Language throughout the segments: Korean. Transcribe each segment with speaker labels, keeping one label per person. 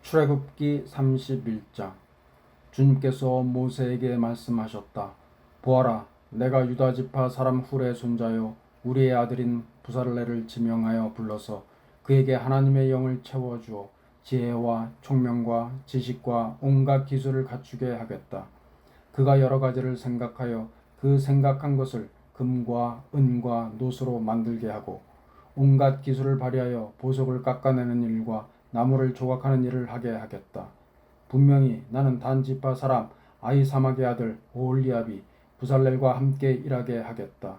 Speaker 1: 출애굽기 31장. 주님께서 모세에게 말씀하셨다. 보아라, 내가 유다 지파 사람 훌의 손자요 우리의 아들인 부살레를 지명하여 불러서 그에게 하나님의 영을 채워주어 지혜와 총명과 지식과 온갖 기술을 갖추게 하겠다. 그가 여러 가지를 생각하여 그 생각한 것을 금과 은과 노스로 만들게 하고 온갖 기술을 발휘하여 보석을 깎아내는 일과 나무를 조각하는 일을 하게 하겠다. 분명히 나는 단 지파 사람 아히사막의 아들 오홀리압이 부살렐과 함께 일하게 하겠다.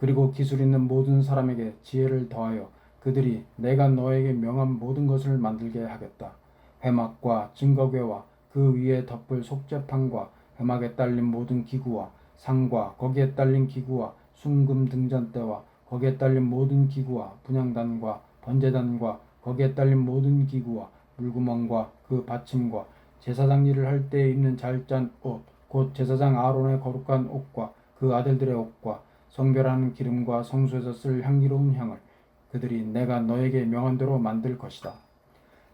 Speaker 1: 그리고 기술 있는 모든 사람에게 지혜를 더하여 그들이 내가 너에게 명한 모든 것을 만들게 하겠다. 회막과 증거궤와 그 위에 덮을 속죄판과 회막에 딸린 모든 기구와 상과 거기에 딸린 기구와 순금 등잔대와 거기에 딸린 모든 기구와 분향단과 번제단과 거기에 딸린 모든 기구와 물구멍과 그 받침과 제사장 일을 할 때 입는 잘 짠 옷, 곧 제사장 아론의 거룩한 옷과 그 아들들의 옷과 성별하는 기름과 성소에서 쓸 향기로운 향을 그들이 내가 너에게 명한 대로 만들 것이다.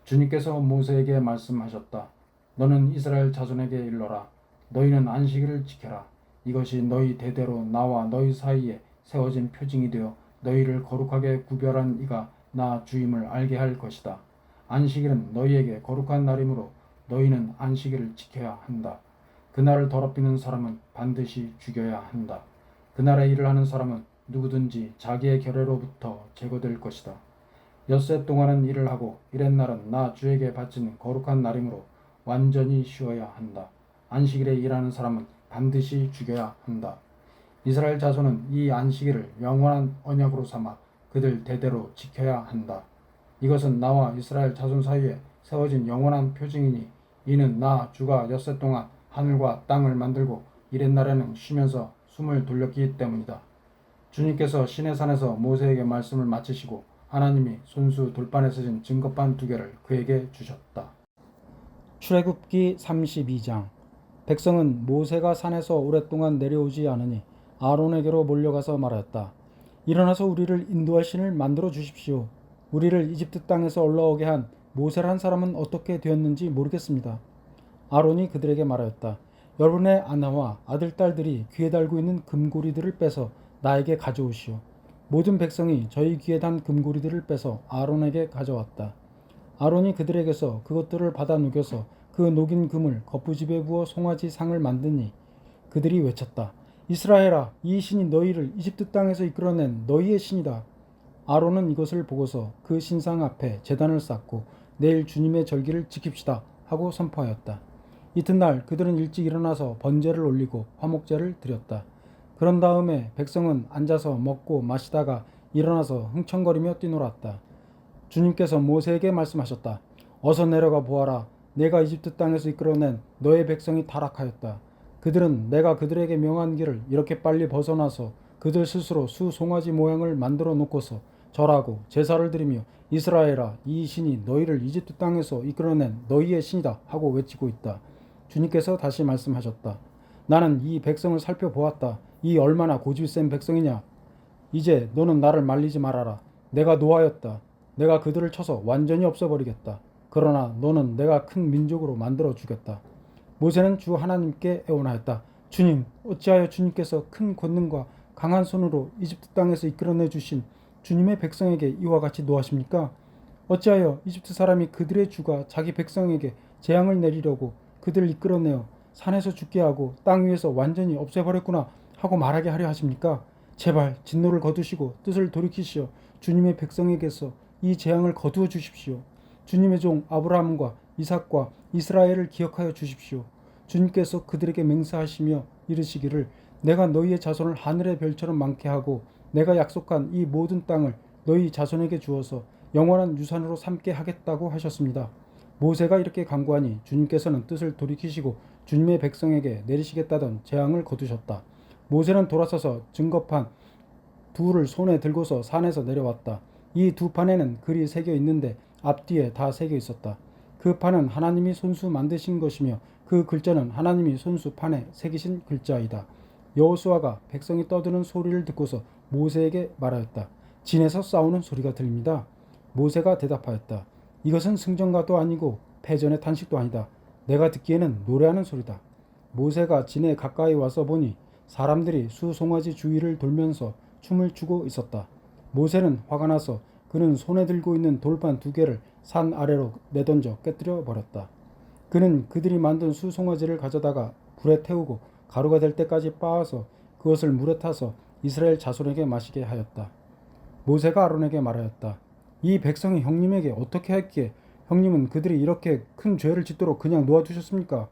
Speaker 1: 주님께서 모세에게 말씀하셨다. 너는 이스라엘 자손에게 일러라. 너희는 안식일을 지켜라. 이것이 너희 대대로 나와 너희 사이에 세워진 표징이 되어 너희를 거룩하게 구별한 이가 나 주임을 알게 할 것이다. 안식일은 너희에게 거룩한 날이므로 너희는 안식일을 지켜야 한다. 그날을 더럽히는 사람은 반드시 죽여야 한다. 그날에 일을 하는 사람은 누구든지 자기의 결례로부터 제거될 것이다. 엿새 동안은 일을 하고 이렛날은 나 주에게 바치는 거룩한 날이므로 완전히 쉬어야 한다. 안식일에 일하는 사람은 반드시 죽여야 한다. 이스라엘 자손은 이 안식일을 영원한 언약으로 삼아 그들 대대로 지켜야 한다. 이것은 나와 이스라엘 자손 사이에 세워진 영원한 표징이니 이는 나 주가 엿새 동안 하늘과 땅을 만들고 이렛날에는 쉬면서 숨을 돌렸기 때문이다. 주님께서 시내산에서 모세에게 말씀을 마치시고 하나님이 손수 돌판에 쓰신 증거판 2개를 그에게 주셨다. 출애굽기 32장. 백성은 모세가 산에서 오랫동안 내려오지 않으니 아론에게로 몰려가서 말하였다. 일어나서 우리를 인도할 신을 만들어 주십시오. 우리를 이집트 땅에서 올라오게 한 모세란 사람은 어떻게 되었는지 모르겠습니다. 아론이 그들에게 말하였다. 여러분의 아내와 아들, 딸들이 귀에 달고 있는 금고리들을 빼서 나에게 가져오시오. 모든 백성이 저희 귀에 단 금고리들을 빼서 아론에게 가져왔다. 아론이 그들에게서 그것들을 받아 녹여서 그 녹인 금을 거푸집에 부어 송아지 상을 만드니 그들이 외쳤다. 이스라엘아, 이 신이 너희를 이집트 땅에서 이끌어낸 너희의 신이다. 아론은 이것을 보고서 그 신상 앞에 제단을 쌓고 내일 주님의 절기를 지킵시다 하고 선포하였다. 이튿날 그들은 일찍 일어나서 번제를 올리고 화목제를 드렸다. 그런 다음에 백성은 앉아서 먹고 마시다가 일어나서 흥청거리며 뛰놀았다. 주님께서 모세에게 말씀하셨다. 어서 내려가 보아라. 내가 이집트 땅에서 이끌어낸 너의 백성이 타락하였다. 그들은 내가 그들에게 명한 길을 이렇게 빨리 벗어나서 그들 스스로 수송아지 모양을 만들어 놓고서 절하고 제사를 드리며 이스라엘아, 이 신이 너희를 이집트 땅에서 이끌어낸 너희의 신이다 하고 외치고 있다. 주님께서 다시 말씀하셨다. 나는 이 백성을 살펴보았다. 이 얼마나 고집이 센 백성이냐. 이제 너는 나를 말리지 말아라. 내가 노하였다. 내가 그들을 쳐서 완전히 없애버리겠다. 그러나 너는 내가 큰 민족으로 만들어 주겠다. 모세는 주 하나님께 애원하였다. 주님, 어찌하여 주님께서 큰 권능과 강한 손으로 이집트 땅에서 이끌어내 주신 주님의 백성에게 이와 같이 노하십니까? 어찌하여 이집트 사람이 그들의 주가 자기 백성에게 재앙을 내리려고 그들을 이끌어내어 산에서 죽게 하고 땅 위에서 완전히 없애버렸구나 하고 말하게 하려 하십니까? 제발 진노를 거두시고 뜻을 돌이키시어 주님의 백성에게서 이 재앙을 거두어 주십시오. 주님의 종 아브라함과 이삭과 이스라엘을 기억하여 주십시오. 주님께서 그들에게 맹세하시며 이르시기를 내가 너희의 자손을 하늘의 별처럼 많게 하고 내가 약속한 이 모든 땅을 너희 자손에게 주어서 영원한 유산으로 삼게 하겠다고 하셨습니다. 모세가 이렇게 간구하니 주님께서는 뜻을 돌이키시고 주님의 백성에게 내리시겠다던 재앙을 거두셨다. 모세는 돌아서서 증거판 2를 손에 들고서 산에서 내려왔다. 이 2판에는 글이 새겨 있는데 앞뒤에 다 새겨 있었다. 그 판은 하나님이 손수 만드신 것이며 그 글자는 하나님이 손수 판에 새기신 글자이다. 여호수아가 백성이 떠드는 소리를 듣고서 모세에게 말하였다. 진에서 싸우는 소리가 들립니다. 모세가 대답하였다. 이것은 승전가도 아니고 패전의 탄식도 아니다. 내가 듣기에는 노래하는 소리다. 모세가 진에 가까이 와서 보니 사람들이 수송아지 주위를 돌면서 춤을 추고 있었다. 모세는 화가 나서 그는 손에 들고 있는 돌판 2개를 산 아래로 내던져 깨뜨려 버렸다. 그는 그들이 만든 수송아지를 가져다가 불에 태우고 가루가 될 때까지 빻아서 그것을 물에 타서 이스라엘 자손에게 마시게 하였다. 모세가 아론에게 말하였다. 이 백성이 형님에게 어떻게 했기에 형님은 그들이 이렇게 큰 죄를 짓도록 그냥 놓아두셨습니까?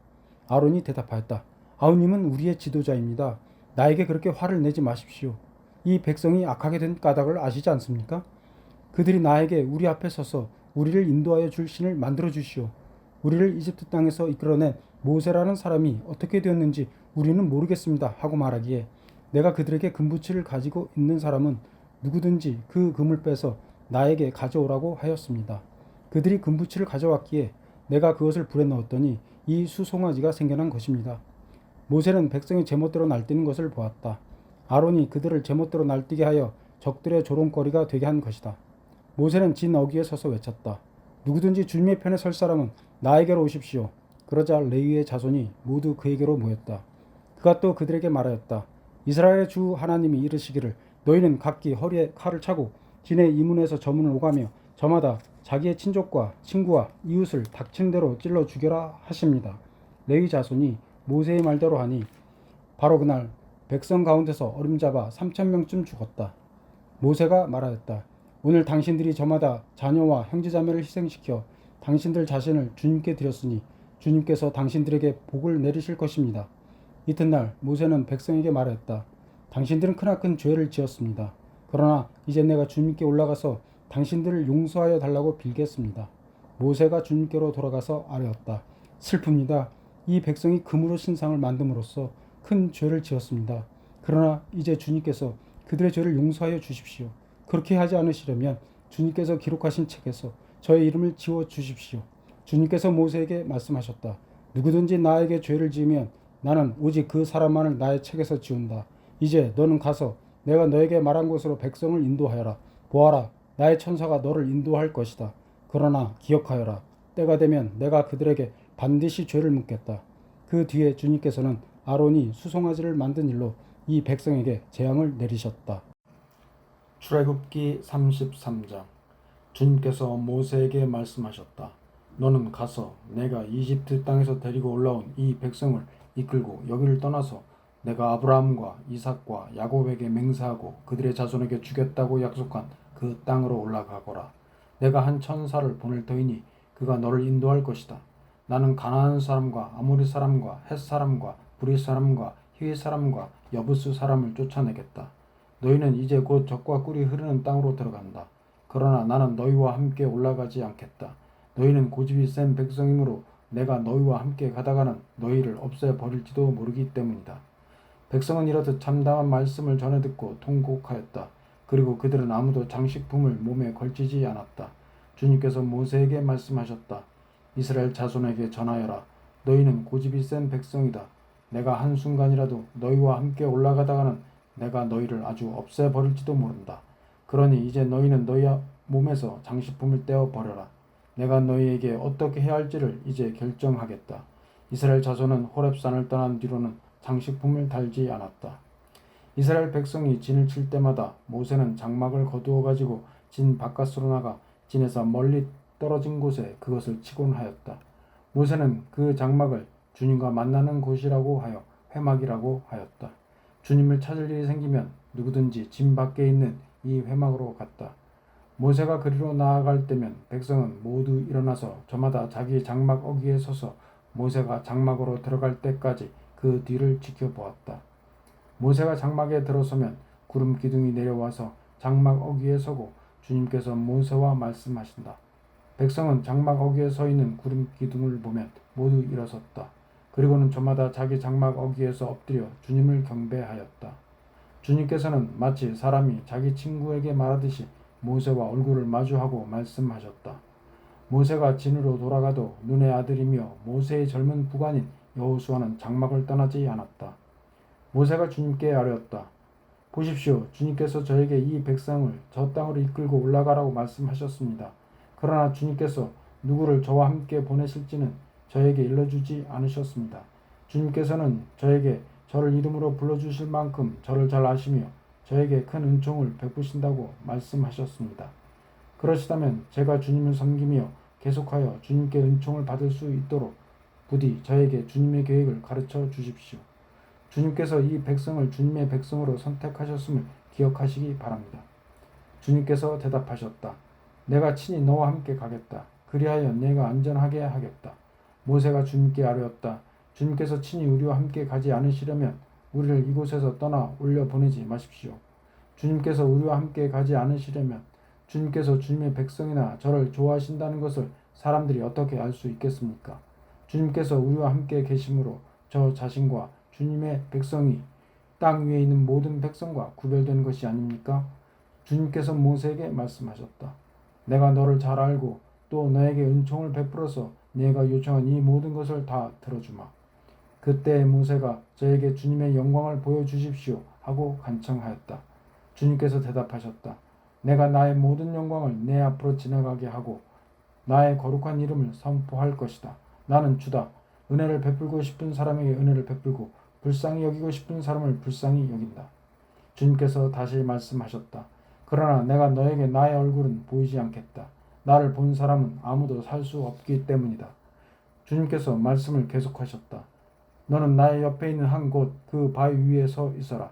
Speaker 1: 아론이 대답하였다. 아우님은 우리의 지도자입니다. 나에게 그렇게 화를 내지 마십시오. 이 백성이 악하게 된 까닭을 아시지 않습니까? 그들이 나에게 우리 앞에 서서 우리를 인도하여 줄 신을 만들어 주시오. 우리를 이집트 땅에서 이끌어낸 모세라는 사람이 어떻게 되었는지 우리는 모르겠습니다 하고 말하기에 내가 그들에게 금붙이를 가지고 있는 사람은 누구든지 그 금을 빼서 나에게 가져오라고 하였습니다. 그들이 금붙이를 가져왔기에 내가 그것을 불에 넣었더니 이 수송아지가 생겨난 것입니다. 모세는 백성이 제멋대로 날뛰는 것을 보았다. 아론이 그들을 제멋대로 날뛰게 하여 적들의 조롱거리가 되게 한 것이다. 모세는 진 어귀에 서서 외쳤다. 누구든지 주님의 편에 설 사람은 나에게로 오십시오. 그러자 레위의 자손이 모두 그에게로 모였다. 그가 또 그들에게 말하였다. 이스라엘의 주 하나님이 이르시기를 너희는 각기 허리에 칼을 차고 진의 이문에서 저문을 오가며 저마다 자기의 친족과 친구와 이웃을 닥친 대로 찔러 죽여라 하십니다. 레위 자손이 모세의 말대로 하니 바로 그날 백성 가운데서 어림잡아 3,000명쯤 죽었다. 모세가 말하였다. 오늘 당신들이 저마다 자녀와 형제자매를 희생시켜 당신들 자신을 주님께 드렸으니 주님께서 당신들에게 복을 내리실 것입니다. 이튿날 모세는 백성에게 말했다. 당신들은 크나큰 죄를 지었습니다. 그러나 이제 내가 주님께 올라가서 당신들을 용서하여 달라고 빌겠습니다. 모세가 주님께로 돌아가서 아뢰었다. 슬픕니다. 이 백성이 금으로 신상을 만듦으로써 큰 죄를 지었습니다. 그러나 이제 주님께서 그들의 죄를 용서하여 주십시오. 그렇게 하지 않으시려면 주님께서 기록하신 책에서 저의 이름을 지워 주십시오. 주님께서 모세에게 말씀하셨다. 누구든지 나에게 죄를 지으면 나는 오직 그 사람만을 나의 책에서 지운다. 이제 너는 가서 내가 너에게 말한 곳으로 백성을 인도하여라. 보아라, 나의 천사가 너를 인도할 것이다. 그러나 기억하여라. 때가 되면 내가 그들에게 반드시 죄를 묻겠다. 그 뒤에 주님께서는 아론이 수송아지를 만든 일로 이 백성에게 재앙을 내리셨다. 출애굽기 33장. 주님께서 모세에게 말씀하셨다. 너는 가서 내가 이집트 땅에서 데리고 올라온 이 백성을 이끌고 여기를 떠나서 내가 아브라함과 이삭과 야곱에게 맹세하고 그들의 자손에게 주겠다고 약속한 그 땅으로 올라가거라. 내가 한 천사를 보낼 터이니 그가 너를 인도할 것이다. 나는 가나안 사람과 아모리 사람과 헷 사람과 브리 사람과 히위 사람과 여부스 사람을 쫓아내겠다. 너희는 이제 곧 젖과 꿀이 흐르는 땅으로 들어간다. 그러나 나는 너희와 함께 올라가지 않겠다. 너희는 고집이 센 백성이므로 내가 너희와 함께 가다가는 너희를 없애버릴지도 모르기 때문이다. 백성은 이렇듯 참담한 말씀을 전해 듣고 통곡하였다. 그리고 그들은 아무도 장식품을 몸에 걸치지 않았다. 주님께서 모세에게 말씀하셨다. 이스라엘 자손에게 전하여라. 너희는 고집이 센 백성이다. 내가 한순간이라도 너희와 함께 올라가다가는 내가 너희를 아주 없애버릴지도 모른다. 그러니 이제 너희는 너희 몸에서 장식품을 떼어 버려라. 내가 너희에게 어떻게 해야 할지를 이제 결정하겠다. 이스라엘 자손은 호렙산을 떠난 뒤로는 장식품을 달지 않았다. 이스라엘 백성이 진을 칠 때마다 모세는 장막을 거두어 가지고 진 바깥으로 나가 진에서 멀리 떨어진 곳에 그것을 치곤 하였다. 모세는 그 장막을 주님과 만나는 곳이라고 하여 회막이라고 하였다. 주님을 찾을 일이 생기면 누구든지 진 밖에 있는 이 회막으로 갔다. 모세가 그리로 나아갈 때면 백성은 모두 일어나서 저마다 자기 장막 어귀에 서서 모세가 장막으로 들어갈 때까지 그 뒤를 지켜보았다. 모세가 장막에 들어서면 구름 기둥이 내려와서 장막 어귀에 서고 주님께서 모세와 말씀하신다. 백성은 장막 어귀에 서 있는 구름 기둥을 보면 모두 일어섰다. 그리고는 저마다 자기 장막 어귀에서 엎드려 주님을 경배하였다. 주님께서는 마치 사람이 자기 친구에게 말하듯이 모세와 얼굴을 마주하고 말씀하셨다. 모세가 진으로 돌아가도 눈의 아들이며 모세의 젊은 부관인 여호수아는 장막을 떠나지 않았다. 모세가 주님께 아뢰었다. 보십시오. 주님께서 저에게 이 백성을 저 땅으로 이끌고 올라가라고 말씀하셨습니다. 그러나 주님께서 누구를 저와 함께 보내실지는 저에게 일러주지 않으셨습니다. 주님께서는 저에게 저를 이름으로 불러주실 만큼 저를 잘 아시며 저에게 큰 은총을 베푸신다고 말씀하셨습니다. 그러시다면 제가 주님을 섬기며 계속하여 주님께 은총을 받을 수 있도록 부디 저에게 주님의 계획을 가르쳐 주십시오. 주님께서 이 백성을 주님의 백성으로 선택하셨음을 기억하시기 바랍니다. 주님께서 대답하셨다. 내가 친히 너와 함께 가겠다. 그리하여 내가 안전하게 하겠다. 모세가 주님께 아뢰었다. 주님께서 친히 우리와 함께 가지 않으시려면 우리를 이곳에서 떠나 올려 보내지 마십시오. 주님께서 우리와 함께 가지 않으시려면 주님께서 주님의 백성이나 저를 좋아하신다는 것을 사람들이 어떻게 알 수 있겠습니까? 주님께서 우리와 함께 계심으로 저 자신과 주님의 백성이 땅 위에 있는 모든 백성과 구별된 것이 아닙니까? 주님께서 모세에게 말씀하셨다. 내가 너를 잘 알고 또 너에게 은총을 베풀어서 네가 요청한 이 모든 것을 다 들어주마. 그때 모세가 저에게 주님의 영광을 보여주십시오 하고 간청하였다. 주님께서 대답하셨다. 내가 나의 모든 영광을 내 앞으로 지나가게 하고 나의 거룩한 이름을 선포할 것이다. 나는 주다. 은혜를 베풀고 싶은 사람에게 은혜를 베풀고 불쌍히 여기고 싶은 사람을 불쌍히 여긴다. 주님께서 다시 말씀하셨다. 그러나 내가 너에게 나의 얼굴은 보이지 않겠다. 나를 본 사람은 아무도 살 수 없기 때문이다. 주님께서 말씀을 계속하셨다. 너는 나의 옆에 있는 한 곳 그 바위 위에 서 있어라.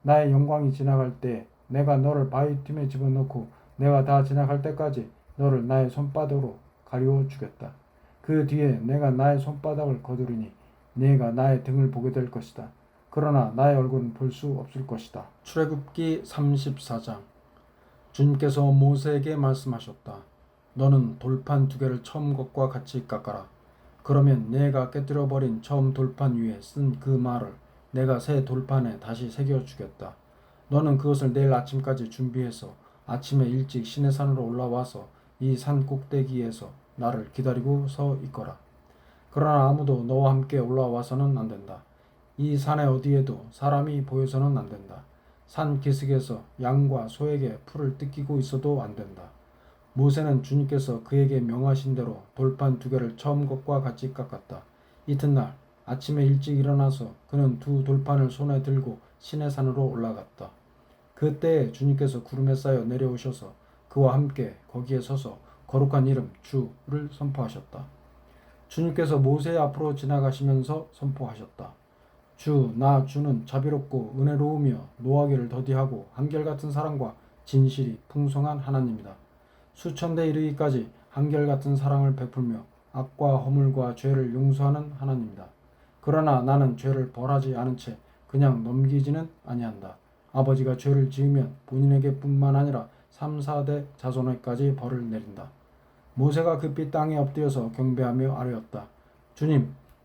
Speaker 1: 나의 영광이 지나갈 때 내가 너를 바위 틈에 집어넣고 내가 다 지나갈 때까지 너를 나의 손바닥으로 가리워 주겠다. 그 뒤에 내가 나의 손바닥을 거두리니 네가 나의 등을 보게 될 것이다. 그러나 나의 얼굴은 볼 수 없을 것이다. 출애굽기 34장. 주님께서 모세에게 말씀하셨다. 너는 돌판 2개를 처음 것과 같이 깎아라. 그러면 내가 깨뜨려 버린 처음 돌판 위에 쓴 그 말을 내가 새 돌판에 다시 새겨주겠다. 너는 그것을 내일 아침까지 준비해서 아침에 일찍 시내산으로 올라와서 이 산 꼭대기에서 나를 기다리고 서 있거라. 그러나 아무도 너와 함께 올라와서는 안 된다. 이 산에 어디에도 사람이 보여서는 안 된다. 산 기슭에서 양과 소에게 풀을 뜯기고 있어도 안 된다. 모세는 주님께서 그에게 명하신 대로 돌판 2개를 처음 것과 같이 깎았다. 이튿날 아침에 일찍 일어나서 그는 2 돌판을 손에 들고 시내산으로 올라갔다. 그때에 주님께서 구름에 쌓여 내려오셔서 그와 함께 거기에 서서 거룩한 이름 주를 선포하셨다. 주님께서 모세의 앞으로 지나가시면서 선포하셨다. 나 주는 자비롭고 은혜로우며 노하기를 더디하고 한결같은 사랑과 진실이 풍성한 하나님이다. 수천 대 이르기까지 한결같은 사랑을 베풀며 악과 허물과 죄를 용서하는 하나님이다. 그러나 나는 죄를 벌하지 않은 채 그냥 넘기지는 아니한다. 아버지가 죄를 지으면 본인에게 뿐만 아니라 3, 4대 자손에까지 벌을 내린다. 모세가 급히 땅에 엎드려서 경배하며 아뢰었다.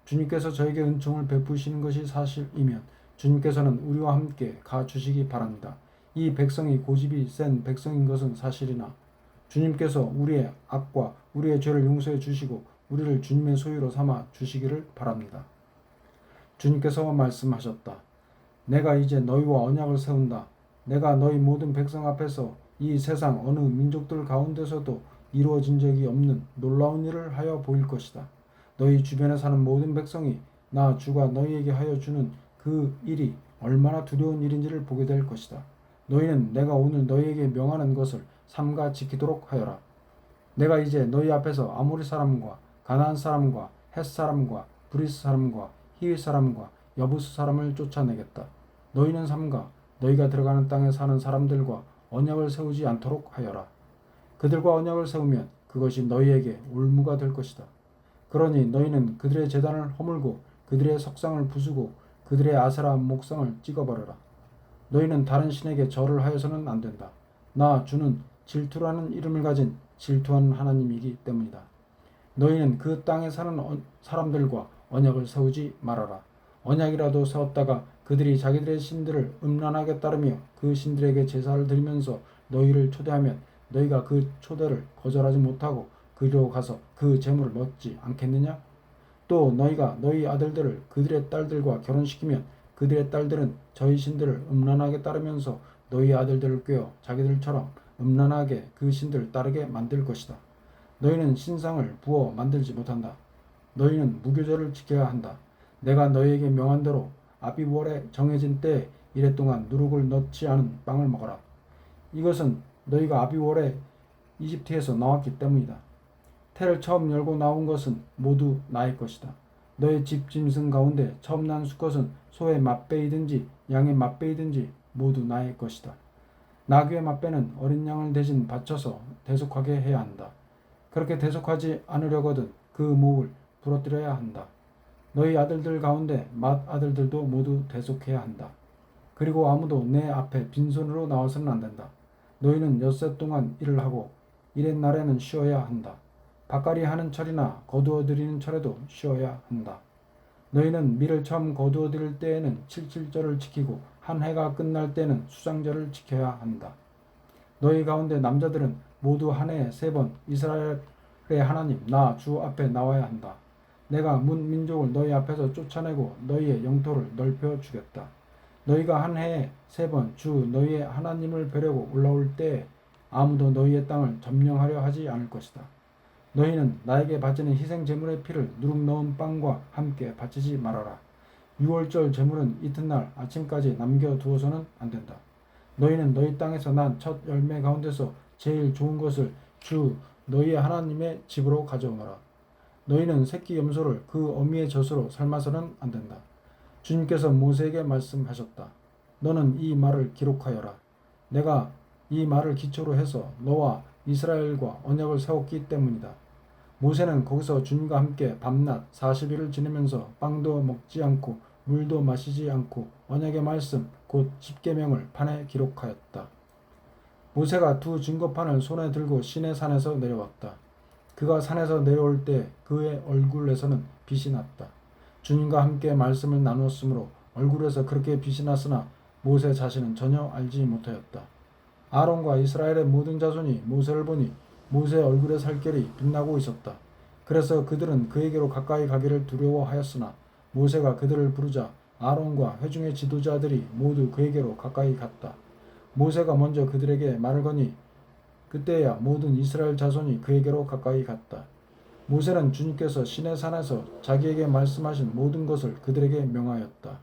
Speaker 1: 주님께서 저에게 은총을 베푸시는 것이 사실이면 주님께서는 우리와 함께 가주시기 바랍니다. 이 백성이 고집이 센 백성인 것은 사실이나 주님께서 우리의 악과 우리의 죄를 용서해 주시고 우리를 주님의 소유로 삼아 주시기를 바랍니다. 주님께서 말씀하셨다. 내가 이제 너희와 언약을 세운다. 내가 너희 모든 백성 앞에서 이 세상 어느 민족들 가운데서도 이루어진 적이 없는 놀라운 일을 하여 보일 것이다. 너희 주변에 사는 모든 백성이 나 주가 너희에게 하여 주는 그 일이 얼마나 두려운 일인지를 보게 될 것이다. 너희는 내가 오늘 너희에게 명하는 것을 삼가 지키도록 하여라. 내가 이제 너희 앞에서 아모리 사람과 가나안 사람과 헷 사람과 브리스 사람과 히윗 사람과 여부스 사람을 쫓아내겠다. 너희는 삼가 너희가 들어가는 땅에 사는 사람들과 언약을 세우지 않도록 하여라. 그들과 언약을 세우면 그것이 너희에게 올무가 될 것이다. 그러니 너희는 그들의 제단을 허물고 그들의 석상을 부수고 그들의 아세라 목상을 찍어버려라. 너희는 다른 신에게 절을 하여서는 안 된다. 나 주는 질투라는 이름을 가진 질투하는 하나님이기 때문이다. 너희는 그 땅에 사는 사람들과 언약을 세우지 말아라. 언약이라도 세웠다가 그들이 자기들의 신들을 음란하게 따르며 그 신들에게 제사를 드리면서 너희를 초대하면 너희가 그 초대를 거절하지 못하고 그리로 가서 그 제물을 먹지 않겠느냐? 또 너희가 너희 아들들을 그들의 딸들과 결혼시키면 그들의 딸들은 저희 신들을 음란하게 따르면서 너희 아들들을 꾀어 자기들처럼 음란하게 그 신들을 따르게 만들 것이다. 너희는 신상을 부어 만들지 못한다. 너희는 무교절을 지켜야 한다. 내가 너희에게 명한 대로 아비월에 정해진 때에 이래 동안 누룩을 넣지 않은 빵을 먹어라. 이것은 너희가 아비월에 이집트에서 나왔기 때문이다. 태를 처음 열고 나온 것은 모두 나의 것이다. 너의 집 짐승 가운데 처음 난 수컷은 소의 맛배이든지 양의 맛배이든지 모두 나의 것이다. 나귀의 맛배는 어린 양을 대신 바쳐서 대속하게 해야 한다. 그렇게 대속하지 않으려거든 그 목을 부러뜨려야 한다. 너희 아들들 가운데 맏아들들도 모두 대속해야 한다. 그리고 아무도 내 앞에 빈손으로 나와서는 안 된다. 너희는 엿새 동안 일을 하고 이렛 날에는 쉬어야 한다. 밭갈이 하는 철이나 거두어 들이는 철에도 쉬어야 한다. 너희는 밀을 처음 거두어 들일 때에는 칠칠절을 지키고 한 해가 끝날 때는 수장절을 지켜야 한다. 너희 가운데 남자들은 모두 한 해에 3번 이스라엘의 하나님 나 주 앞에 나와야 한다. 내가 문 민족을 너희 앞에서 쫓아내고 너희의 영토를 넓혀 주겠다. 너희가 한 해에 3번 주 너희의 하나님을 뵈려고 올라올 때에 아무도 너희의 땅을 점령하려 하지 않을 것이다. 너희는 나에게 바치는 희생 제물의 피를 누룩 넣은 빵과 함께 바치지 말아라. 6월절 제물은 이튿날 아침까지 남겨두어서는 안 된다. 너희는 너희 땅에서 난 첫 열매 가운데서 제일 좋은 것을 주 너희의 하나님의 집으로 가져오너라. 너희는 새끼 염소를 그 어미의 젖으로 삶아서는 안 된다. 주님께서 모세에게 말씀하셨다. 너는 이 말을 기록하여라. 내가 이 말을 기초로 해서 너와 이스라엘과 언약을 세웠기 때문이다. 모세는 거기서 주님과 함께 밤낮 40일을 지내면서 빵도 먹지 않고 물도 마시지 않고 언약의 말씀 곧 십계명을 판에 기록하였다. 모세가 2 증거판을 손에 들고 시내산에서 내려왔다. 그가 산에서 내려올 때 그의 얼굴에서는 빛이 났다. 주님과 함께 말씀을 나누었으므로 얼굴에서 그렇게 빛이 났으나 모세 자신은 전혀 알지 못하였다. 아론과 이스라엘의 모든 자손이 모세를 보니 모세의 얼굴의 살결이 빛나고 있었다. 그래서 그들은 그에게로 가까이 가기를 두려워하였으나 모세가 그들을 부르자 아론과 회중의 지도자들이 모두 그에게로 가까이 갔다. 모세가 먼저 그들에게 말을 거니 그때야 모든 이스라엘 자손이 그에게로 가까이 갔다. 모세는 주님께서 시내산에서 자기에게 말씀하신 모든 것을 그들에게 명하였다.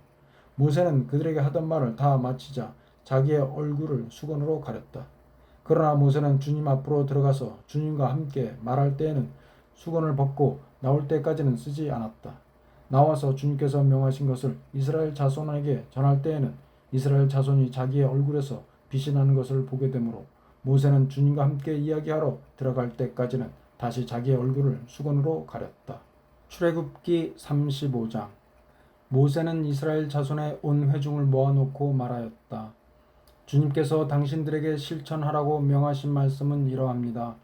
Speaker 1: 모세는 그들에게 하던 말을 다 마치자 자기의 얼굴을 수건으로 가렸다. 그러나 모세는 주님 앞으로 들어가서 주님과 함께 말할 때에는 수건을 벗고 나올 때까지는 쓰지 않았다. 나와서 주님께서 명하신 것을 이스라엘 자손에게 전할 때에는 이스라엘 자손이 자기의 얼굴에서 빛이 나는 것을 보게 되므로 모세는 주님과 함께 이야기하러 들어갈 때까지는 다시 자기의 얼굴을 수건으로 가렸다. 출애굽기 35장. 모세는 이스라엘 자손의 온 회중을 모아놓고 말하였다. 주님께서 당신들에게 실천하라고 명하신 말씀은 이러합니다.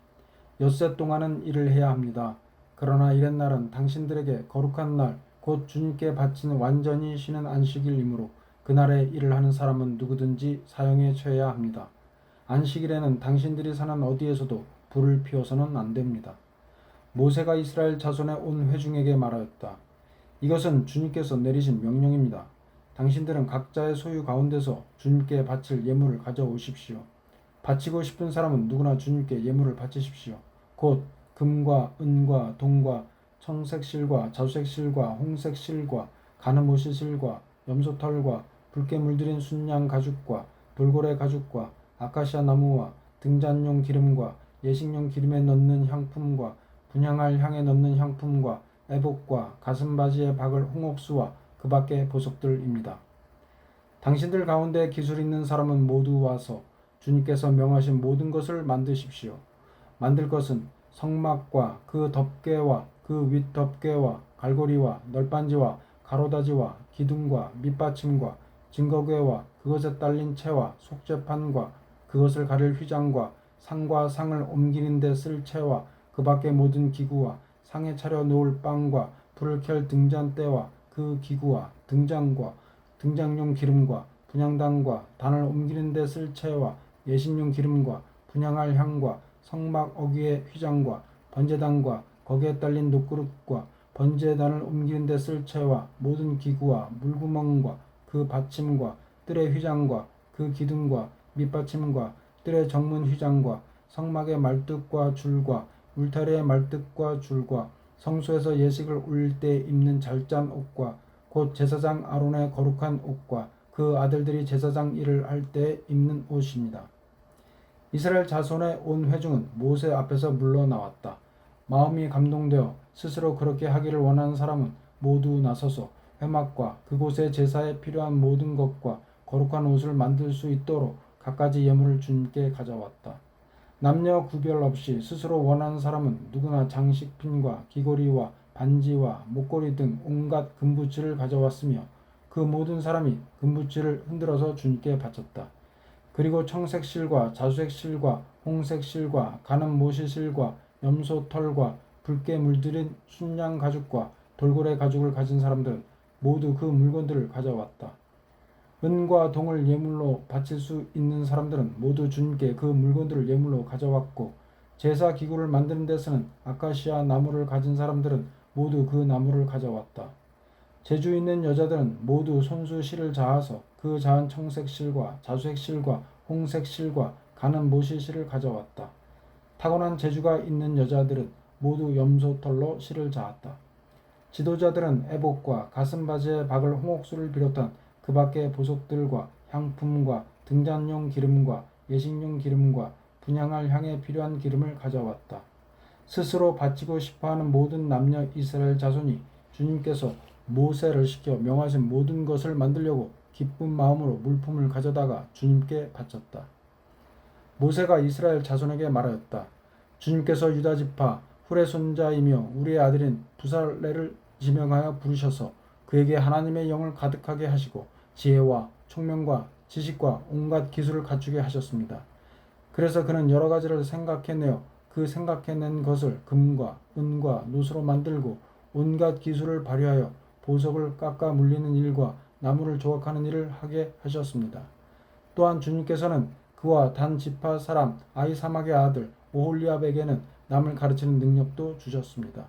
Speaker 1: 엿새 동안은 일을 해야 합니다. 그러나 이렛 날은 당신들에게 거룩한 날, 곧 주님께 바치는 완전히 쉬는 안식일이므로 그날에 일을 하는 사람은 누구든지 사형에 처해야 합니다. 안식일에는 당신들이 사는 어디에서도 불을 피워서는 안 됩니다. 모세가 이스라엘 자손의 온 회중에게 말하였다. 이것은 주님께서 내리신 명령입니다. 당신들은 각자의 소유 가운데서 주님께 바칠 예물을 가져오십시오. 바치고 싶은 사람은 누구나 주님께 예물을 바치십시오. 곧 금과 은과 동과 청색실과 자주색실과 홍색실과 가느모시실과 염소털과 붉게 물들인 순양 가죽과 돌고래 가죽과 아카시아 나무와 등잔용 기름과 예식용 기름에 넣는 향품과 분향할 향에 넣는 향품과 애복과 가슴바지에 박을 홍옥수와 그 밖의 보석들입니다. 당신들 가운데 기술 있는 사람은 모두 와서 주님께서 명하신 모든 것을 만드십시오. 만들 것은 성막과 그 덮개와 그 윗덮개와 갈고리와 널빤지와 가로다지와 기둥과 밑받침과 증거궤와 그것에 딸린 채와 속죄판과 그것을 가릴 휘장과 상과 상을 옮기는 데 쓸 채와 그 밖의 모든 기구와 상에 차려 놓을 빵과 불을 켤 등잔대와 그 기구와 등장과 등장용 기름과 분향단과 단을 옮기는 데 쓸 채와 예식용 기름과 분향할 향과 성막 어귀의 휘장과 번제단과 거기에 딸린 녹그릇과 번제단을 옮기는 데 쓸 채와 모든 기구와 물구멍과 그 받침과 뜰의 휘장과 그 기둥과 밑받침과 뜰의 정문 휘장과 성막의 말뚝과 줄과 울타리의 말뜻과 줄과 성소에서 예식을 올릴 때 입는 잘 짠 옷과 곧 제사장 아론의 거룩한 옷과 그 아들들이 제사장 일을 할 때 입는 옷입니다. 이스라엘 자손의 온 회중은 모세 앞에서 물러나왔다. 마음이 감동되어 스스로 그렇게 하기를 원하는 사람은 모두 나서서 회막과 그곳의 제사에 필요한 모든 것과 거룩한 옷을 만들 수 있도록 갖가지 예물을 주님께 가져왔다. 남녀 구별 없이 스스로 원하는 사람은 누구나 장식핀과 귀걸이와 반지와 목걸이 등 온갖 금붙질을 가져왔으며 그 모든 사람이 금붙질을 흔들어서 주님께 바쳤다. 그리고 청색 실과 자수색 실과 홍색 실과 가는 모시 실과 염소 털과 붉게 물들인 순양 가죽과 돌고래 가죽을 가진 사람들은 모두 그 물건들을 가져왔다. 은과 동을 예물로 바칠 수 있는 사람들은 모두 주님께 그 물건들을 예물로 가져왔고 제사 기구를 만드는 데 쓰는 아카시아 나무를 가진 사람들은 모두 그 나무를 가져왔다. 재주 있는 여자들은 모두 손수 실을 자아서 그 자은 청색 실과 자수색 실과 홍색 실과 가는 모시 실을 가져왔다. 타고난 재주가 있는 여자들은 모두 염소털로 실을 자았다. 지도자들은 에봇과 가슴바지에 박을 홍옥수를 비롯한 그 밖의 보석들과 향품과 등잔용 기름과 예식용 기름과 분향할 향에 필요한 기름을 가져왔다. 스스로 바치고 싶어하는 모든 남녀 이스라엘 자손이 주님께서 모세를 시켜 명하신 모든 것을 만들려고 기쁜 마음으로 물품을 가져다가 주님께 바쳤다. 모세가 이스라엘 자손에게 말하였다. 주님께서 유다 지파 훌의 손자이며 우리의 아들인 부살레를 지명하여 부르셔서 그에게 하나님의 영을 가득하게 하시고 지혜와 총명과 지식과 온갖 기술을 갖추게 하셨습니다. 그래서 그는 여러 가지를 생각해내어 그 생각해낸 것을 금과 은과 노수로 만들고 온갖 기술을 발휘하여 보석을 깎아 물리는 일과 나무를 조각하는 일을 하게 하셨습니다. 또한 주님께서는 그와 단 지파 사람 아히사막의 아들 오홀리압에게는 남을 가르치는 능력도 주셨습니다.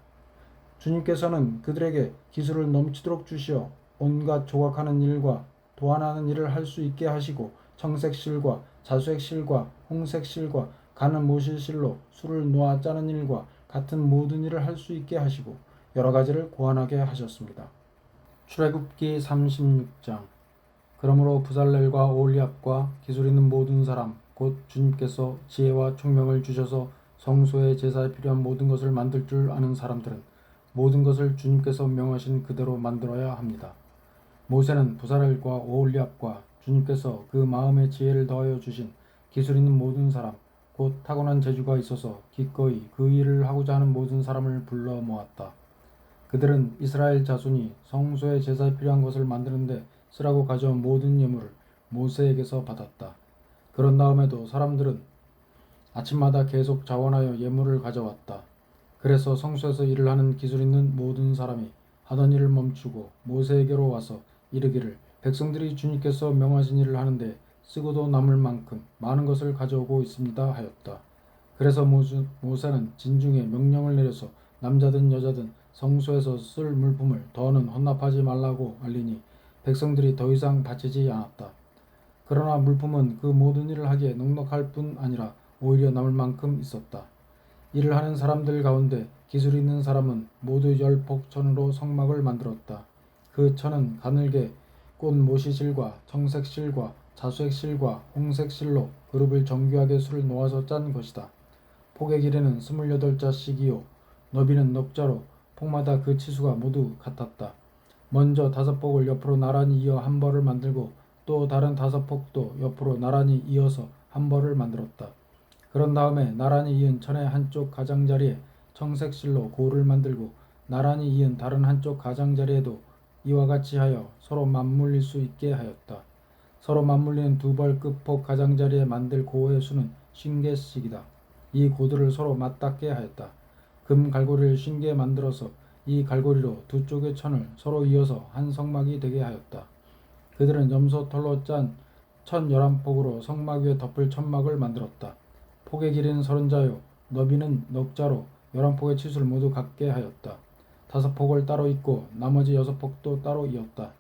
Speaker 1: 주님께서는 그들에게 기술을 넘치도록 주시어 온갖 조각하는 일과 도안하는 일을 할 수 있게 하시고 청색 실과 자수색 실과 홍색 실과 가는 모실 실로 술을 놓아 짜는 일과 같은 모든 일을 할 수 있게 하시고 여러 가지를 고안하게 하셨습니다. 출애굽기 36장. 그러므로 부살렐과 오홀리압과 기술 있는 모든 사람 곧 주님께서 지혜와 총명을 주셔서 성소의 제사에 필요한 모든 것을 만들 줄 아는 사람들은 모든 것을 주님께서 명하신 그대로 만들어야 합니다. 모세는 부살렐과 오홀리압과 주님께서 그 마음에 지혜를 더하여 주신 기술 있는 모든 사람 곧 타고난 재주가 있어서 기꺼이 그 일을 하고자 하는 모든 사람을 불러 모았다. 그들은 이스라엘 자손이 성소의 제사에 필요한 것을 만드는데 쓰라고 가져온 모든 예물을 모세에게서 받았다. 그런 다음에도 사람들은 아침마다 계속 자원하여 예물을 가져왔다. 그래서 성소에서 일을 하는 기술 있는 모든 사람이 하던 일을 멈추고 모세에게로 와서 이르기를 백성들이 주님께서 명하신 일을 하는데 쓰고도 남을 만큼 많은 것을 가져오고 있습니다 하였다. 그래서 모세는 진중에 명령을 내려서 남자든 여자든 성소에서 쓸 물품을 더는 헌납하지 말라고 알리니 백성들이 더 이상 바치지 않았다. 그러나 물품은 그 모든 일을 하기에 넉넉할 뿐 아니라 오히려 남을 만큼 있었다. 일을 하는 사람들 가운데 기술 있는 사람은 모두 10폭천으로 성막을 만들었다. 그 천은 가늘게 꽃 모시실과 청색 실과 자수색 실과 홍색 실로 그룹을 정교하게 술을 놓아서 짠 것이다. 폭의 길이는 28자씩이요 너비는 넉자로 폭마다 그 치수가 모두 같았다. 먼저 5폭을 옆으로 나란히 이어 한 벌을 만들고 또 다른 5폭도 옆으로 나란히 이어서 한 벌을 만들었다. 그런 다음에 나란히 이은 천의 한쪽 가장자리에 청색 실로 고를 만들고 나란히 이은 다른 한쪽 가장자리에도 이와 같이 하여 서로 맞물릴 수 있게 하였다. 서로 맞물리는 두 벌 끝폭 가장자리에 만들 고의 수는 50개씩이다. 이 고들을 서로 맞닿게 하였다. 금 갈고리를 50개 만들어서 이 갈고리로 두 쪽의 천을 서로 이어서 한 성막이 되게 하였다. 그들은 염소털로 짠 천 11폭으로 성막 위에 덮을 천막을 만들었다. 폭의 길이는 30자요 너비는 넉자로 11폭의 치수를 모두 같게 하였다. 5폭을 따로 잇고 나머지 6폭도 따로 이었다.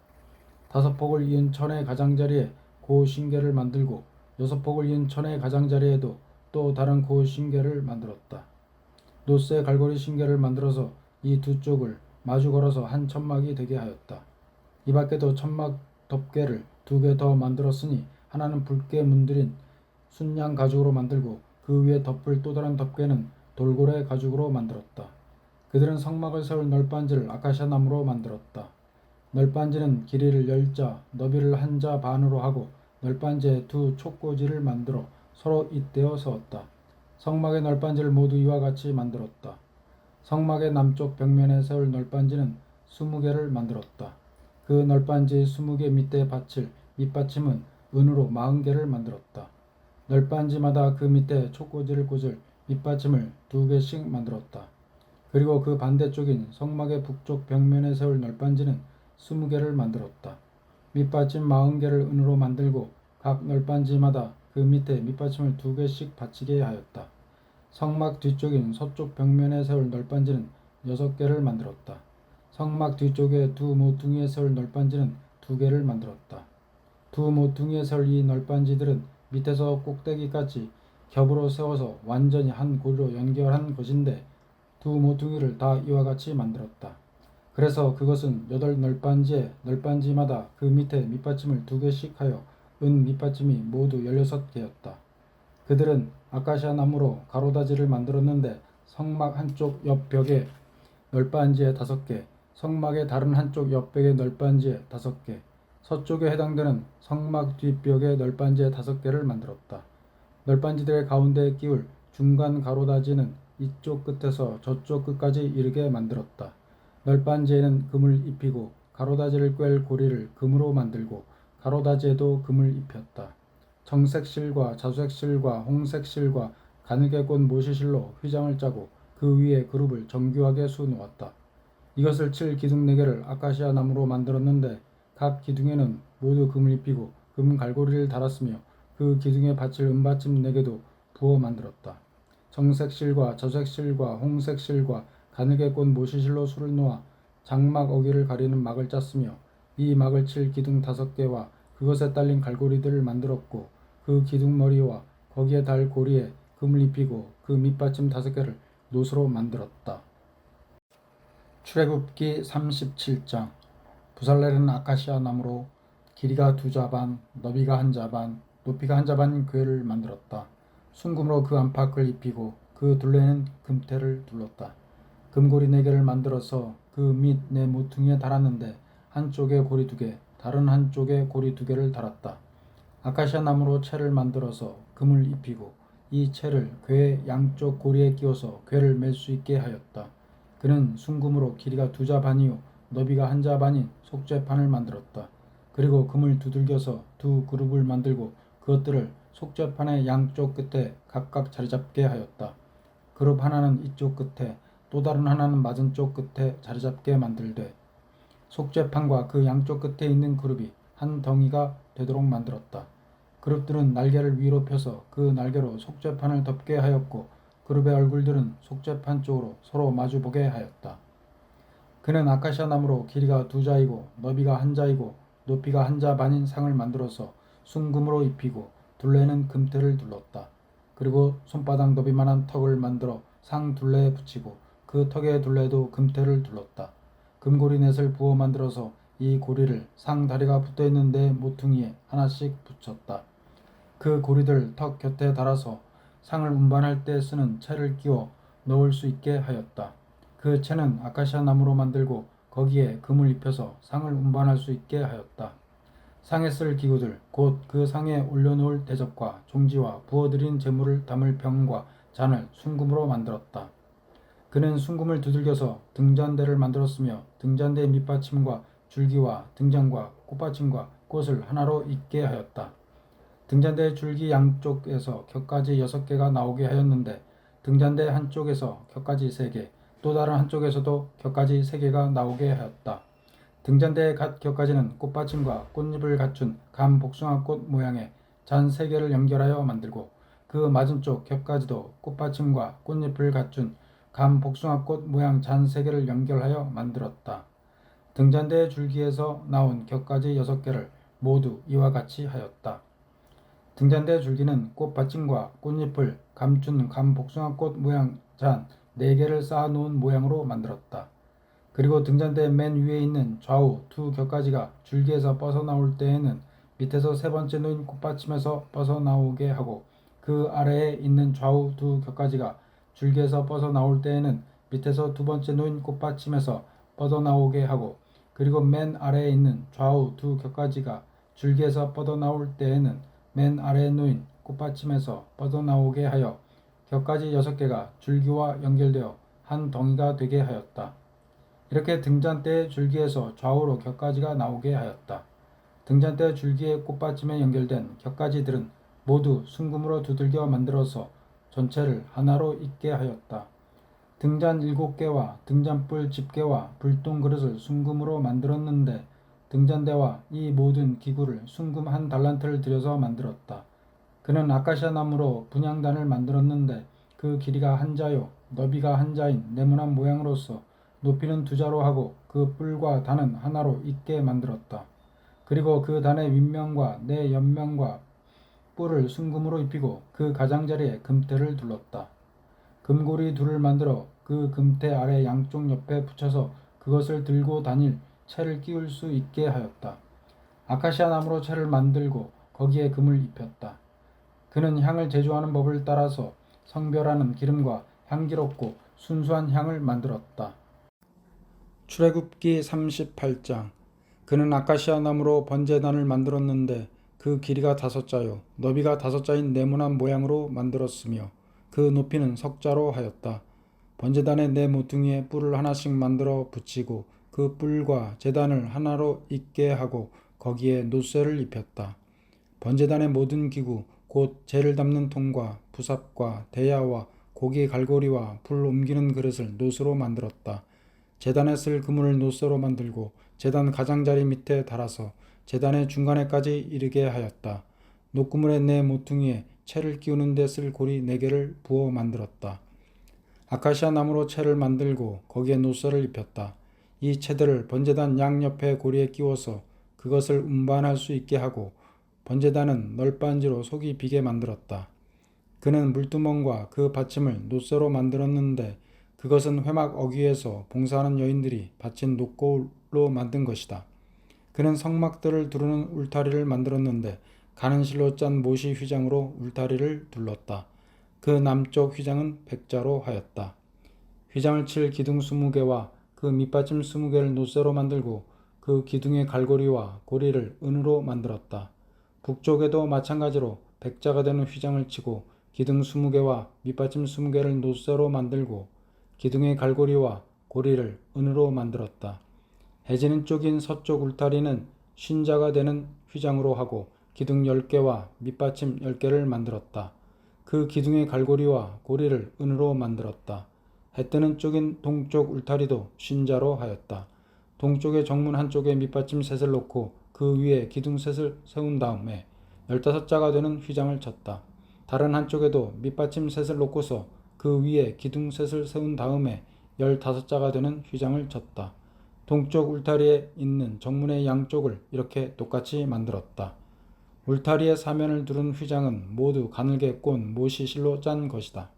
Speaker 1: 5폭을 이은 천의 가장자리에 고 50개를 만들고 6폭을 이은 천의 가장자리에도 또 다른 고 50개를 만들었다. 노쇠 갈고리 신개를 만들어서 이 두 쪽을 마주 걸어서 한 천막이 되게 하였다. 이 밖에도 천막 덮개를 2개 더 만들었으니 하나는 붉게 문드린 순양 가죽으로 만들고 그 위에 덮을 또 다른 덮개는 돌고래 가죽으로 만들었다. 그들은 성막을 세울 널빤지를 아카시아 나무로 만들었다. 널빤지는 길이를 10자, 너비를 1자 반으로 하고 널빤지에 2 촉꽂이를 만들어 서로 잇대어 세웠다. 성막의 널빤지를 모두 이와 같이 만들었다. 성막의 남쪽 벽면에 세울 널빤지는 20개를 만들었다. 그 널빤지 20개 밑에 받칠 밑받침은 은으로 40개를 만들었다. 널빤지마다 그 밑에 촉꽂이를 꽂을 밑받침을 2개씩 만들었다. 그리고 그 반대쪽인 성막의 북쪽 벽면에 세울 널빤지는 20개를 만들었다. 밑받침 40개를 은으로 만들고 각 널빤지마다 그 밑에 밑받침을 2개씩 받치게 하였다. 성막 뒤쪽인 서쪽 벽면에 세울 널빤지는 6개를 만들었다. 성막 뒤쪽에 2 모퉁이에 세울 널빤지는 2개를 만들었다. 2 모퉁이에 세울 이 널빤지들은 밑에서 꼭대기까지 겹으로 세워서 완전히 한 고리로 연결한 것인데 2 모퉁이를 다 이와 같이 만들었다. 그래서 그것은 8널빤지에 널빤지마다 그 밑에 밑받침을 2개씩 하여 은 밑받침이 모두 16개였다. 그들은 아카시아 나무로 가로다지를 만들었는데 성막 한쪽 옆벽에 널빤지에 5개, 성막의 다른 한쪽 옆벽의 널빤지에 5개, 서쪽에 해당되는 성막 뒷벽의 널빤지에 5개를 만들었다. 널빤지들의 가운데에 끼울 중간 가로다지는 이쪽 끝에서 저쪽 끝까지 이르게 만들었다. 널빤지에는 금을 입히고 가로다지를 꿰을 고리를 금으로 만들고 가로다지에도 금을 입혔다. 정색 실과 자색 실과 홍색 실과 가늘게 꼰 모시실로 휘장을 짜고 그 위에 그룹을 정교하게 수놓았다. 이것을 칠 기둥 4개를 아카시아 나무로 만들었는데 각 기둥에는 모두 금을 입히고 금 갈고리를 달았으며 그 기둥에 받칠 은받침 4개도 부어 만들었다. 정색 실과 저색 실과 홍색 실과 가늘게 꼰 모시실로 수를 놓아 장막 어귀를 가리는 막을 짰으며 이 막을 칠 기둥 5개와 그것에 딸린 갈고리들을 만들었고 그 기둥머리와 거기에 달 고리에 금을 입히고 그 밑받침 5개를 노수로 만들었다. 출애굽기 37장. 부살렐은 아카시아 나무로 길이가 2자 반, 너비가 1자 반, 높이가 1자 반인 궤를 만들었다. 순금으로 그 안팎을 입히고 그 둘레에는 금테를 둘렀다. 금고리 4개를 만들어서 그 밑 4 모퉁이에 달았는데 한쪽에 고리 2개, 다른 한쪽에 고리 2개를 달았다. 아카시아 나무로 채를 만들어서 금을 입히고 이 채를 궤의 양쪽 고리에 끼워서 궤를 맬 수 있게 하였다. 그는 순금으로 길이가 2자 반이요 너비가 1자 반인 속죄판을 만들었다. 그리고 금을 두들겨서 2 그룹을 만들고 그것들을 속죄판의 양쪽 끝에 각각 자리잡게 하였다. 그룹 하나는 이쪽 끝에 또 다른 하나는 맞은 쪽 끝에 자리잡게 만들되 속죄판과 그 양쪽 끝에 있는 그룹이 한 덩이가 되도록 만들었다. 그룹들은 날개를 위로 펴서 그 날개로 속죄판을 덮게 하였고 그룹의 얼굴들은 속죄판 쪽으로 서로 마주보게 하였다. 그는 아카시아 나무로 길이가 2자이고 너비가 1자이고 높이가 1자 반인 상을 만들어서 순금으로 입히고 둘레에는 금테를 둘렀다. 그리고 손바닥 너비만한 턱을 만들어 상 둘레에 붙이고 그 턱의 둘레에도 금테를 둘렀다. 금고리 넷을 부어 만들어서 이 고리를 상 다리가 붙어있는 데 모퉁이에 하나씩 붙였다. 그 고리들 턱 곁에 달아서 상을 운반할 때 쓰는 채를 끼워 넣을 수 있게 하였다. 그 채는 아카시아 나무로 만들고 거기에 금을 입혀서 상을 운반할 수 있게 하였다. 상에 쓸 기구들 곧 그 상에 올려놓을 대접과 종지와 부어드린 재물을 담을 병과 잔을 순금으로 만들었다. 그는 순금을 두들겨서 등잔대를 만들었으며 등잔대의 밑받침과 줄기와 등잔과 꽃받침과 꽃을 하나로 잇게 하였다. 등잔대의 줄기 양쪽에서 곁까지 6개가 나오게 하였는데 등잔대 한쪽에서 곁까지 3개, 또 다른 한쪽에서도 곁까지 3개가 나오게 하였다. 등잔대의 갓 곁까지는 꽃받침과 꽃잎을 갖춘 감 복숭아꽃 모양의 잔 3개를 연결하여 만들고 그 맞은쪽 겹까지도 꽃받침과 꽃잎을 갖춘 감 복숭아꽃 모양 잔 3개를 연결하여 만들었다. 등잔대의 줄기에서 나온 겹까지 6개를 모두 이와 같이 하였다. 등잔대 줄기는 꽃받침과 꽃잎을 감춘 감 복숭아꽃 모양 잔 4개를 쌓아놓은 모양으로 만들었다. 그리고 등잔대 맨 위에 있는 좌우 두 곁가지가 줄기에서 뻗어나올 때에는 밑에서 세 번째 놓인 꽃받침에서 뻗어나오게 하고, 그 아래에 있는 좌우 두 곁가지가 줄기에서 뻗어나올 때에는 밑에서 두 번째 놓인 꽃받침에서 뻗어나오게 하고, 그리고 맨 아래에 있는 좌우 두 곁가지가 줄기에서 뻗어나올 때에는 맨 아래에 놓인 꽃받침에서 뻗어나오게 하여 곁가지 6개가 줄기와 연결되어 한 덩이가 되게 하였다. 이렇게 등잔대의 줄기에서 좌우로 곁가지가 나오게 하였다. 등잔대 줄기의 꽃받침에 연결된 곁가지들은 모두 순금으로 두들겨 만들어서 전체를 하나로 잇게 하였다. 등잔 7개와 등잔불 집게와 불똥 그릇을 순금으로 만들었는데, 등잔대와 이 모든 기구를 순금 1달란트를 들여서 만들었다. 그는 아카시아 나무로 분향단을 만들었는데, 그 길이가 1자요 너비가 1자인 네모난 모양으로서 높이는 2자로 하고 그 뿔과 단은 하나로 잇게 만들었다. 그리고 그 단의 윗면과 네 옆면과 뿔을 순금으로 입히고 그 가장자리에 금테를 둘렀다. 금고리 둘을 만들어 그 금테 아래 양쪽 옆에 붙여서 그것을 들고 다닐 채를 끼울 수 있게 하였다. 아카시아 나무로 채를 만들고 거기에 금을 입혔다. 그는 향을 제조하는 법을 따라서 성별하는 기름과 향기롭고 순수한 향을 만들었다. 출애굽기 38장. 그는 아카시아 나무로 번제단을 만들었는데 그 길이가 5자요 너비가 5자인 네모난 모양으로 만들었으며 그 높이는 1석자로 하였다. 번제단의 네 모퉁이에 뿔을 하나씩 만들어 붙이고 그 뿔과 제단을 하나로 잇게 하고 거기에 놋쇠를 입혔다. 번제단의 모든 기구 곧 재를 담는 통과 부삽과 대야와 고기 갈고리와 불 옮기는 그릇을 놋으로 만들었다. 제단에 쓸 그물을 놋쇠로 만들고 제단 가장자리 밑에 달아서 제단의 중간에까지 이르게 하였다. 놋그물의 네 모퉁이에 채를 끼우는 데 쓸 고리 4개를 부어 만들었다. 아카시아 나무로 채를 만들고 거기에 놋쇠를 입혔다. 이 채들을 번제단 양옆에 고리에 끼워서 그것을 운반할 수 있게 하고 번제단은 널빤지로 속이 비게 만들었다. 그는 물두멍과 그 받침을 놋쇠로 만들었는데 그것은 회막 어귀에서 봉사하는 여인들이 바친 놋고울로 만든 것이다. 그는 성막들을 두르는 울타리를 만들었는데 가는 실로 짠 모시 휘장으로 울타리를 둘렀다. 그 남쪽 휘장은 백자로 하였다. 휘장을 칠 기둥 20개와 그 밑받침 20개를 놋쇠로 만들고 그 기둥의 갈고리와 고리를 은으로 만들었다. 북쪽에도 마찬가지로 백자가 되는 휘장을 치고 기둥 20개와 밑받침 20개를 놋쇠로 만들고 기둥의 갈고리와 고리를 은으로 만들었다. 해지는 쪽인 서쪽 울타리는 신자가 되는 휘장으로 하고 기둥 10개와 밑받침 10개를 만들었다. 그 기둥의 갈고리와 고리를 은으로 만들었다. 해뜨는 쪽인 동쪽 울타리도 신자로 하였다. 동쪽의 정문 한쪽에 밑받침 셋을 놓고 그 위에 기둥 셋을 세운 다음에 15자가 되는 휘장을 쳤다. 다른 한쪽에도 밑받침 셋을 놓고서 그 위에 기둥 셋을 세운 다음에 15자가 되는 휘장을 쳤다. 동쪽 울타리에 있는 정문의 양쪽을 이렇게 똑같이 만들었다. 울타리의 사면을 두른 휘장은 모두 가늘게 꼰 못이 실로 짠 것이다.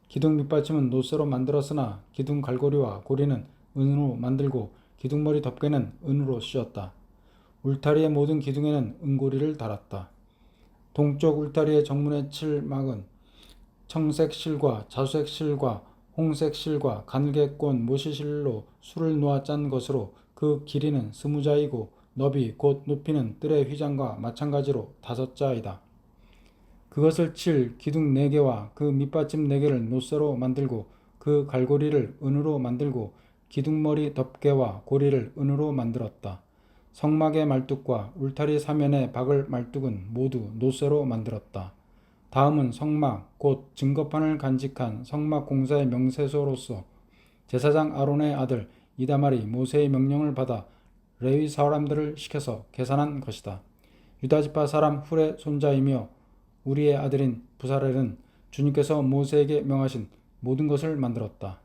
Speaker 1: 기둥 밑받침은 놋쇠로 만들었으나 기둥 갈고리와 고리는 은으로 만들고 기둥머리 덮개는 은으로 씌었다. 울타리의 모든 기둥에는 은고리를 달았다. 동쪽 울타리의 정문의 칠막은 청색 실과 자수색 실과 홍색 실과 가늘게 꼰 못이 실로 술을 놓아 짠 것으로 그 길이는 20자이고 너비 곧 높이는 뜰의 휘장과 마찬가지로 5자이다. 그것을 칠 기둥 4개와 그 밑받침 4개를 놋쇠로 만들고 그 갈고리를 은으로 만들고 기둥머리 덮개와 고리를 은으로 만들었다. 성막의 말뚝과 울타리 사면에 박을 말뚝은 모두 놋쇠로 만들었다. 다음은 성막 곧 증거판을 간직한 성막 공사의 명세서로서 제사장 아론의 아들 이다말이 모세의 명령을 받아 레위 사람들을 시켜서 계산한 것이다. 유다지파 사람 훌의 손자이며 우리의 아들인 부살렐은 주님께서 모세에게 명하신 모든 것을 만들었다.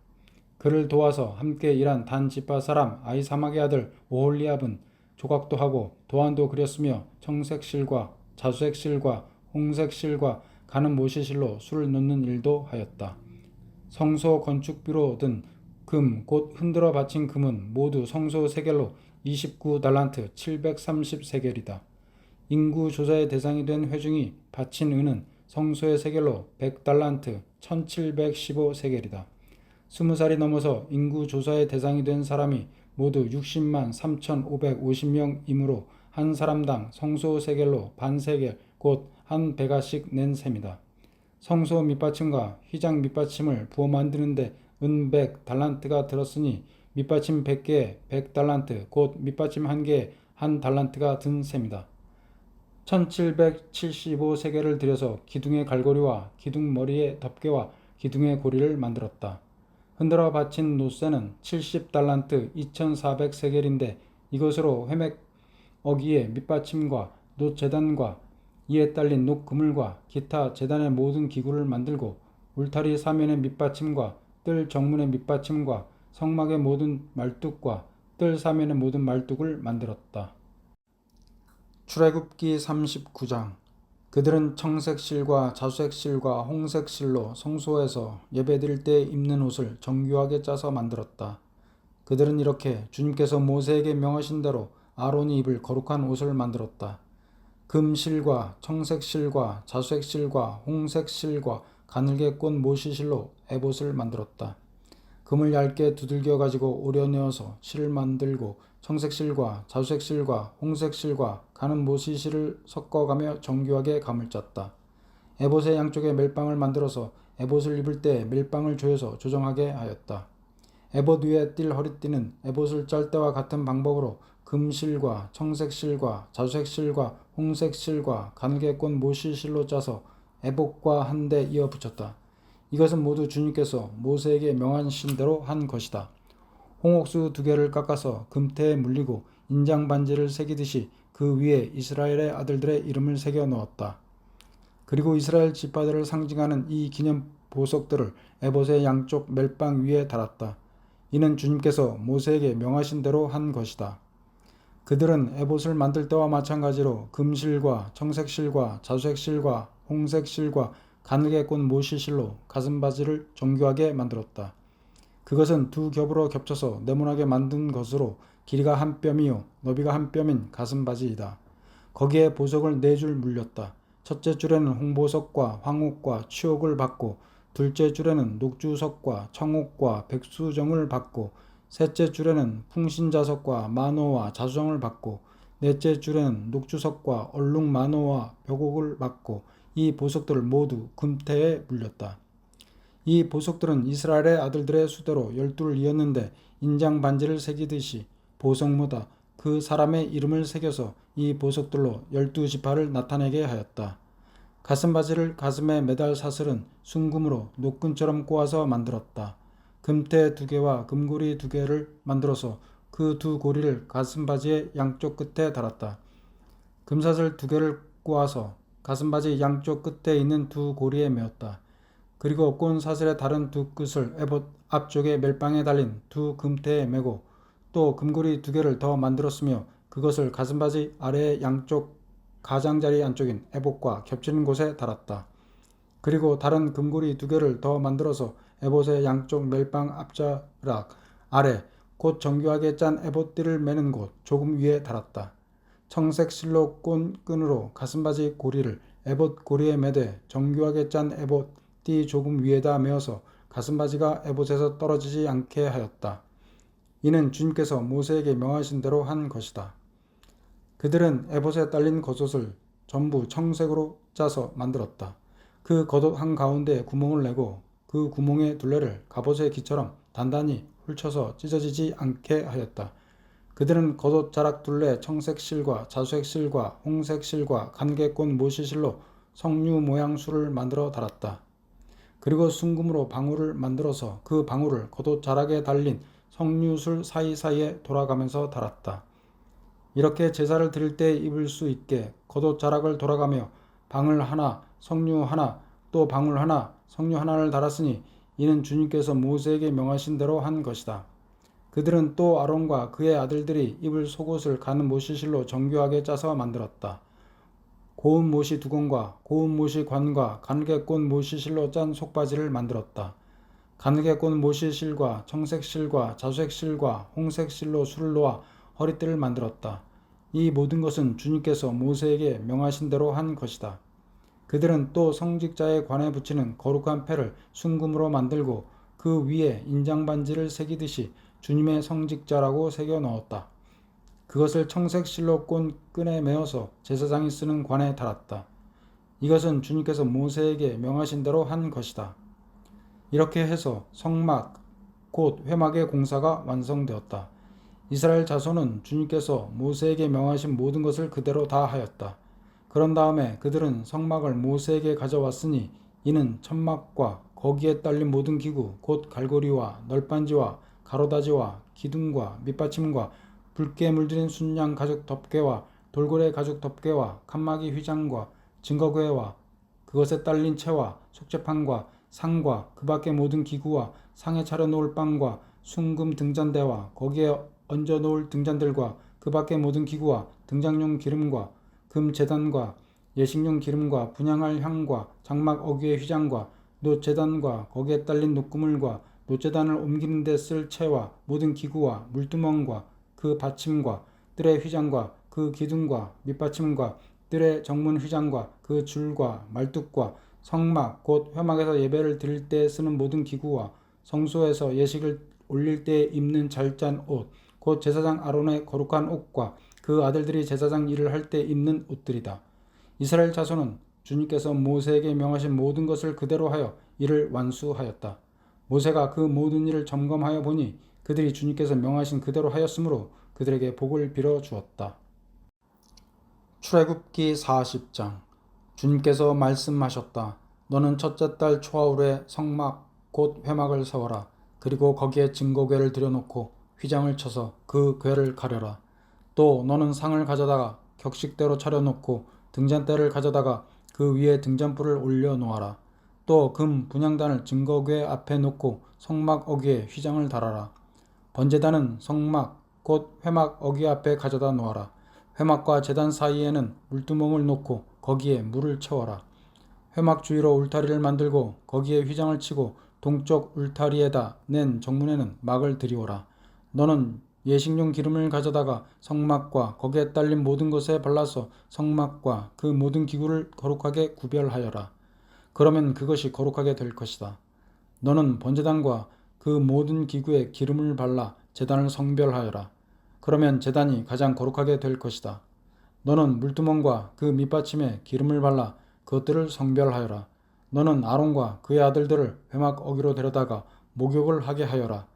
Speaker 1: 그를 도와서 함께 일한 단 지파 사람 아히사막의 아들 오홀리압은 조각도 하고 도안도 그렸으며 청색 실과 자수색 실과 홍색 실과 가는 모시 실로 술을 넣는 일도 하였다. 성소 건축비로 얻은 금 곧 흔들어 바친 금은 모두 성소 세겔로 29달란트 730세겔이다. 인구 조사의 대상이 된 회중이 바친 은은 성소의 세겔로 100달란트 1715세겔이다. 20살이 넘어서 인구 조사의 대상이 된 사람이 모두 60만 3,550명이므로 한 사람당 성소 세겔로 반세겔 곧 한 베가씩 낸 셈이다. 성소 밑받침과 휘장 밑받침을 부어 만드는데 은 100달란트가 들었으니 밑받침 100개에 100달란트 곧 밑받침 1개에 1달란트가 든 셈이다. 1775세겔을 들여서 기둥의 갈고리와 기둥 머리의 덮개와 기둥의 고리를 만들었다. 흔들어 바친 노쇠는 70달란트 2400세겔인데 이것으로 회맥 어기의 밑받침과 놋재단과 이에 딸린 녹그물과 기타 재단의 모든 기구를 만들고 울타리 사면의 밑받침과 뜰 정문의 밑받침과 성막의 모든 말뚝과 뜰 사면의 모든 말뚝을 만들었다. 출애굽기 39장. 그들은 청색실과 자색실과 홍색실로 성소에서 예배드릴 때 입는 옷을 정교하게 짜서 만들었다. 그들은 이렇게 주님께서 모세에게 명하신 대로 아론이 입을 거룩한 옷을 만들었다. 금실과 청색실과 자색실과 홍색실과 가늘게 꼰 모시실로 에봇을 만들었다. 금을 얇게 두들겨 가지고 오려내어서 실을 만들고 청색실과 자색실과 홍색실과 가는 모시실을 섞어가며 정교하게 감을 짰다. 에봇의 양쪽에 멜빵을 만들어서 에봇을 입을 때 멜빵을 조여서 조정하게 하였다. 에봇 위에 띌 허리띠는 에봇을 짤 때와 같은 방법으로 금실과 청색실과 자색실과 홍색실과 가늘게 꼰 모시실로 짜서 에봇과 한데 이어 붙였다. 이것은 모두 주님께서 모세에게 명하신 대로 한 것이다. 홍옥수 2개를 깎아서 금태에 물리고 인장 반지를 새기듯이 그 위에 이스라엘의 아들들의 이름을 새겨 넣었다. 그리고 이스라엘 지파들을 상징하는 이 기념 보석들을 에봇의 양쪽 멜빵 위에 달았다. 이는 주님께서 모세에게 명하신 대로 한 것이다. 그들은 에봇을 만들 때와 마찬가지로 금실과 청색실과 자색실과 홍색실과 가늘게 꼰 모시실로 가슴바지를 정교하게 만들었다. 그것은 2겹으로 겹쳐서 네모나게 만든 것으로 길이가 1뼘이요 너비가 1뼘인 가슴바지이다. 거기에 보석을 4줄 물렸다. 첫째 줄에는 홍보석과 황옥과 취옥을 받고 둘째 줄에는 녹주석과 청옥과 백수정을 받고 셋째 줄에는 풍신자석과 만호와 자수정을 받고 넷째 줄에는 녹주석과 얼룩만호와 벽옥을 받고 이 보석들을 모두 금태에 물렸다. 이 보석들은 이스라엘의 아들들의 수대로 12를 이었는데 인장 반지를 새기듯이 보석마다 그 사람의 이름을 새겨서 이 보석들로 12지파를 나타내게 하였다. 가슴바지를 가슴에 매달 사슬은 순금으로 노끈처럼 꼬아서 만들었다. 금태 2개와 금고리 2개를 만들어서 그 2고리를 가슴바지의 양쪽 끝에 달았다. 금사슬 2개를 꼬아서 가슴바지 양쪽 끝에 있는 2고리에 메었다. 그리고 꼰 사슬의 다른 2끝을 에봇 앞쪽에 멜빵에 달린 2금태에 메고 또 금고리 2개를 더 만들었으며 그것을 가슴바지 아래의 양쪽 가장자리 안쪽인 에봇과 겹치는 곳에 달았다. 그리고 다른 금고리 2개를 더 만들어서 에봇의 양쪽 멜빵 앞자락 아래 곧 정교하게 짠 에봇띠를 매는 곳 조금 위에 달았다. 청색 실로 꼰 끈으로 가슴바지 고리를 에봇 고리에 매되 정교하게 짠 에봇띠 조금 위에다 메어서 가슴바지가 에봇에서 떨어지지 않게 하였다. 이는 주님께서 모세에게 명하신 대로 한 것이다. 그들은 에봇에 딸린 겉옷을 전부 청색으로 짜서 만들었다. 그 겉옷 한가운데에 구멍을 내고 그 구멍의 둘레를 갑옷의 기처럼 단단히 훑쳐서 찢어지지 않게 하였다. 그들은 겉옷 자락 둘레 청색실과 자색실과 홍색실과 가늘게 꼰 모시실로 석류 모양 술을 만들어 달았다. 그리고 순금으로 방울을 만들어서 그 방울을 겉옷 자락에 달린 석류술 사이사이에 돌아가면서 달았다. 이렇게 제사를 드릴 때 입을 수 있게 겉옷 자락을 돌아가며 방울 하나, 석류 하나, 또 방울 하나, 석류 하나를 달았으니 이는 주님께서 모세에게 명하신 대로 한 것이다. 그들은 또 아론과 그의 아들들이 입을 속옷을 가는 모시실로 정교하게 짜서 만들었다. 고운 모시 2건과 고운 모시 관과 가늘게 꼰 모시실로 짠 속바지를 만들었다. 가늘게 꼰 모시실과 청색실과 자색실과 홍색실로 술을 놓아 허리띠를 만들었다. 이 모든 것은 주님께서 모세에게 명하신 대로 한 것이다. 그들은 또 성직자의 관에 붙이는 거룩한 패를 순금으로 만들고 그 위에 인장반지를 새기듯이 주님의 성직자라고 새겨 넣었다. 그것을 청색 실로 꼰 끈에 매어서 제사장이 쓰는 관에 달았다. 이것은 주님께서 모세에게 명하신 대로 한 것이다. 이렇게 해서 성막, 곧 회막의 공사가 완성되었다. 이스라엘 자손은 주님께서 모세에게 명하신 모든 것을 그대로 다 하였다. 그런 다음에 그들은 성막을 모세에게 가져왔으니 이는 천막과 거기에 딸린 모든 기구, 곧 갈고리와 널빤지와 가로다지와 기둥과 밑받침과 붉게 물들인 순양 가죽 덮개와 돌고래 가죽 덮개와 칸막이 휘장과 증거궤와 그것에 딸린 채와 속죄판과 상과 그 밖의 모든 기구와 상에 차려 놓을 빵과 순금 등잔대와 거기에 얹어 놓을 등잔들과 그 밖의 모든 기구와 등장용 기름과 금 제단과 예식용 기름과 분향할 향과 장막 어귀의 휘장과 놋 제단과 거기에 딸린 놋구물과 놋 제단을 옮기는 데 쓸 채와 모든 기구와 물두멍과 그 받침과 뜰의 휘장과 그 기둥과 밑받침과 뜰의 정문 휘장과 그 줄과 말뚝과 성막 곧 회막에서 예배를 드릴 때 쓰는 모든 기구와 성소에서 예식을 올릴 때 입는 잘 짠 옷, 곧 제사장 아론의 거룩한 옷과 그 아들들이 제사장 일을 할 때 입는 옷들이다. 이스라엘 자손은 주님께서 모세에게 명하신 모든 것을 그대로 하여 이를 완수하였다. 모세가 그 모든 일을 점검하여 보니 그들이 주님께서 명하신 그대로 하였으므로 그들에게 복을 빌어 주었다. 출애굽기 40장. 주님께서 말씀하셨다. 너는 첫째 달 초하울에 성막 곧 회막을 세워라. 그리고 거기에 증거궤를 들여놓고 휘장을 쳐서 그 궤를 가려라. 또 너는 상을 가져다가 격식대로 차려놓고 등잔대를 가져다가 그 위에 등잔불을 올려 놓아라. 또 금 분향단을 증거궤 앞에 놓고 성막 어귀에 휘장을 달아라. 번제단은 성막 곧 회막 어귀 앞에 가져다 놓아라. 회막과 제단 사이에는 물두멍을 놓고 거기에 물을 채워라. 회막 주위로 울타리를 만들고 거기에 휘장을 치고 동쪽 울타리에다 낸 정문에는 막을 들이오라. 너는 예식용 기름을 가져다가 성막과 거기에 딸린 모든 것에 발라서 성막과 그 모든 기구를 거룩하게 구별하여라. 그러면 그것이 거룩하게 될 것이다. 너는 번제단과 그 모든 기구에 기름을 발라 제단을 성별하여라. 그러면 제단이 가장 거룩하게 될 것이다. 너는 물두멍과 그 밑받침에 기름을 발라 그것들을 성별하여라. 너는 아론과 그의 아들들을 회막 어귀로 데려다가 목욕을 하게 하여라.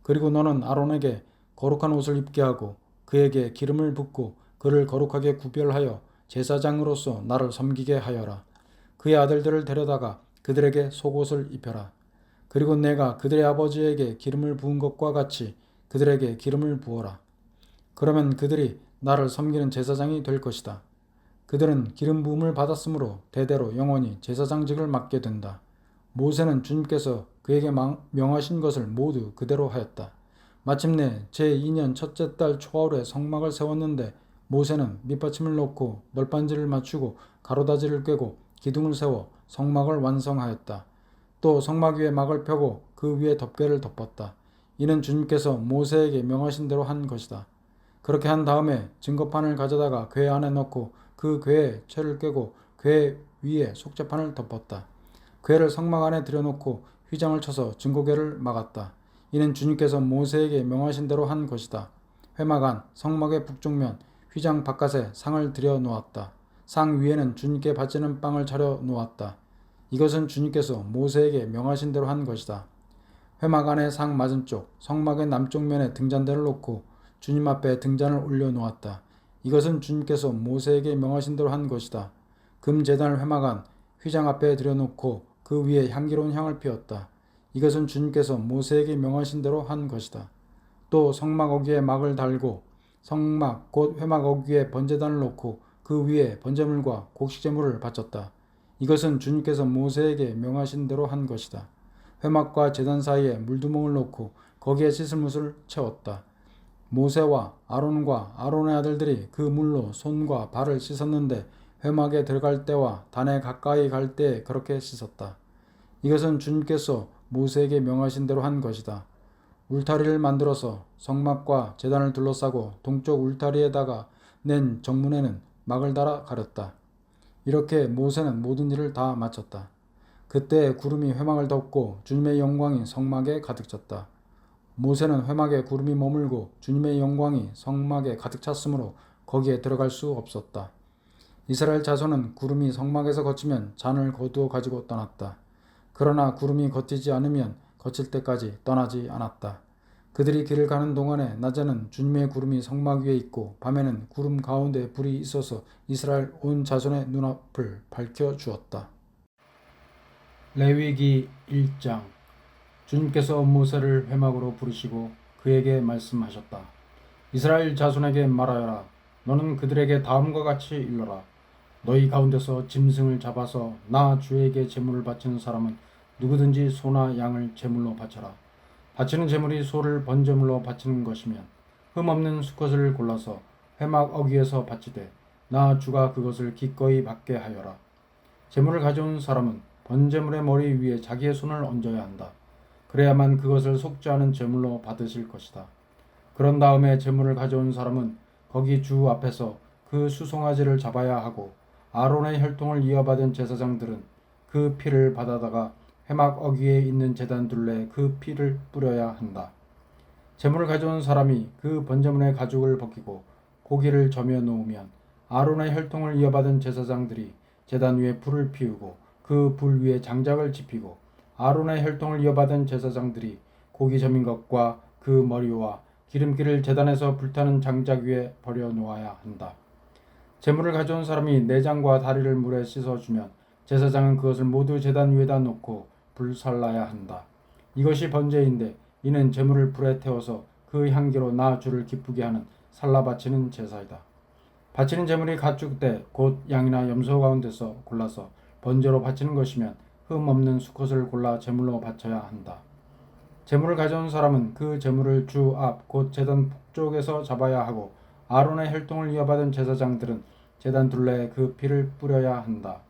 Speaker 1: 그리고 너는 아론에게 거룩한 옷을 입게 하고 그에게 기름을 붓고 그를 거룩하게 구별하여 제사장으로서 나를 섬기게 하여라. 그의 아들들을 데려다가 그들에게 속옷을 입혀라. 그리고 내가 그들의 아버지에게 기름을 부은 것과 같이 그들에게 기름을 부어라. 그러면 그들이 나를 섬기는 제사장이 될 것이다. 그들은 기름 부음을 받았으므로 대대로 영원히 제사장직을 맡게 된다. 모세는 주님께서 그에게 명하신 것을 모두 그대로 하였다. 마침내 제2년 첫째 달 초하루에 성막을 세웠는데 모세는 밑받침을 놓고 널빤지를 맞추고 가로다지를 꿰고 기둥을 세워 성막을 완성하였다. 또 성막 위에 막을 펴고 그 위에 덮개를 덮었다. 이는 주님께서 모세에게 명하신 대로 한 것이다. 그렇게 한 다음에 증거판을 가져다가 궤 안에 넣고 그 궤에 채를 꿰고 궤 위에 속죄판을 덮었다. 궤를 성막 안에 들여놓고 휘장을 쳐서 증거궤를 막았다. 이는 주님께서 모세에게 명하신 대로 한 것이다. 회막 안 성막의 북쪽면 휘장 바깥에 상을 들여 놓았다. 상 위에는 주님께 바치는 빵을 차려 놓았다. 이것은 주님께서 모세에게 명하신 대로 한 것이다. 회막 안의 상 맞은쪽 성막의 남쪽 면에 등잔대를 놓고 주님 앞에 등잔을 올려 놓았다. 이것은 주님께서 모세에게 명하신 대로 한 것이다. 금 제단을 회막 안 휘장 앞에 들여놓고 그 위에 향기로운 향을 피웠다. 이것은 주님께서 모세에게 명하신 대로 한 것이다. 또 성막 어귀에 막을 달고 성막 곧 회막 어귀에 번제단을 놓고 그 위에 번제물과 곡식제물을 바쳤다. 이것은 주님께서 모세에게 명하신 대로 한 것이다. 회막과 제단 사이에 물두멍을 놓고 거기에 씻을 물을 채웠다. 모세와 아론과 아론의 아들들이 그 물로 손과 발을 씻었는데 회막에 들어갈 때와 단에 가까이 갈 때에 그렇게 씻었다. 이것은 주님께서 모세에게 명하신 대로 한 것이다. 울타리를 만들어서 성막과 제단을 둘러싸고 동쪽 울타리에다가 낸 정문에는 막을 달아 가렸다. 이렇게 모세는 모든 일을 다 마쳤다. 그때 구름이 회막을 덮고 주님의 영광이 성막에 가득 찼다. 모세는 회막에 구름이 머물고 주님의 영광이 성막에 가득 찼으므로 거기에 들어갈 수 없었다. 이스라엘 자손은 구름이 성막에서 거치면 잔을 거두어 가지고 떠났다. 그러나 구름이 걷히지 않으면 거칠 때까지 떠나지 않았다. 그들이 길을 가는 동안에 낮에는 주님의 구름이 성막 위에 있고 밤에는 구름 가운데 불이 있어서 이스라엘 온 자손의 눈앞을 밝혀 주었다. 레위기 1장. 주님께서 모세를 회막으로 부르시고 그에게 말씀하셨다. 이스라엘 자손에게 말하여라. 너는 그들에게 다음과 같이 일러라. 너희 가운데서 짐승을 잡아서 나 주에게 제물을 바치는 사람은 누구든지 소나 양을 제물로 바쳐라. 바치는 제물이 소를 번제물로 바치는 것이면 흠없는 수컷을 골라서 회막 어귀에서 바치되 나 주가 그것을 기꺼이 받게 하여라. 제물을 가져온 사람은 번제물의 머리 위에 자기의 손을 얹어야 한다. 그래야만 그것을 속지 않은 제물로 받으실 것이다. 그런 다음에 제물을 가져온 사람은 거기 주 앞에서 그 수송아지를 잡아야 하고 아론의 혈통을 이어받은 제사장들은 그 피를 받아다가 회막 어귀에 있는 제단 둘레에 그 피를 뿌려야 한다. 제물을 가져온 사람이 그 번제물의 가죽을 벗기고 고기를 저며 놓으면 아론의 혈통을 이어받은 제사장들이 제단 위에 불을 피우고 그 불 위에 장작을 지피고 아론의 혈통을 이어받은 제사장들이 고기 저민 것과 그 머리와 기름기를 제단에서 불타는 장작 위에 버려 놓아야 한다. 제물을 가져온 사람이 내장과 다리를 물에 씻어주면 제사장은 그것을 모두 제단 위에다 놓고 불살라야 한다. 이것이 번제인데 이는 제물을 불에 태워서 그 향기로 나 주를 기쁘게 하는 살라 바치는 제사이다. 바치는 제물이 가축 때 곧 양이나 염소 가운데서 골라서 번제로 바치는 것이면 흠 없는 수컷을 골라 제물로 바쳐야 한다. 제물을 가져온 사람은 그 제물을 주 앞 곧 제단 북쪽에서 잡아야 하고 아론의 혈통을 이어받은 제사장들은 제단 둘레에 그 피를 뿌려야 한다.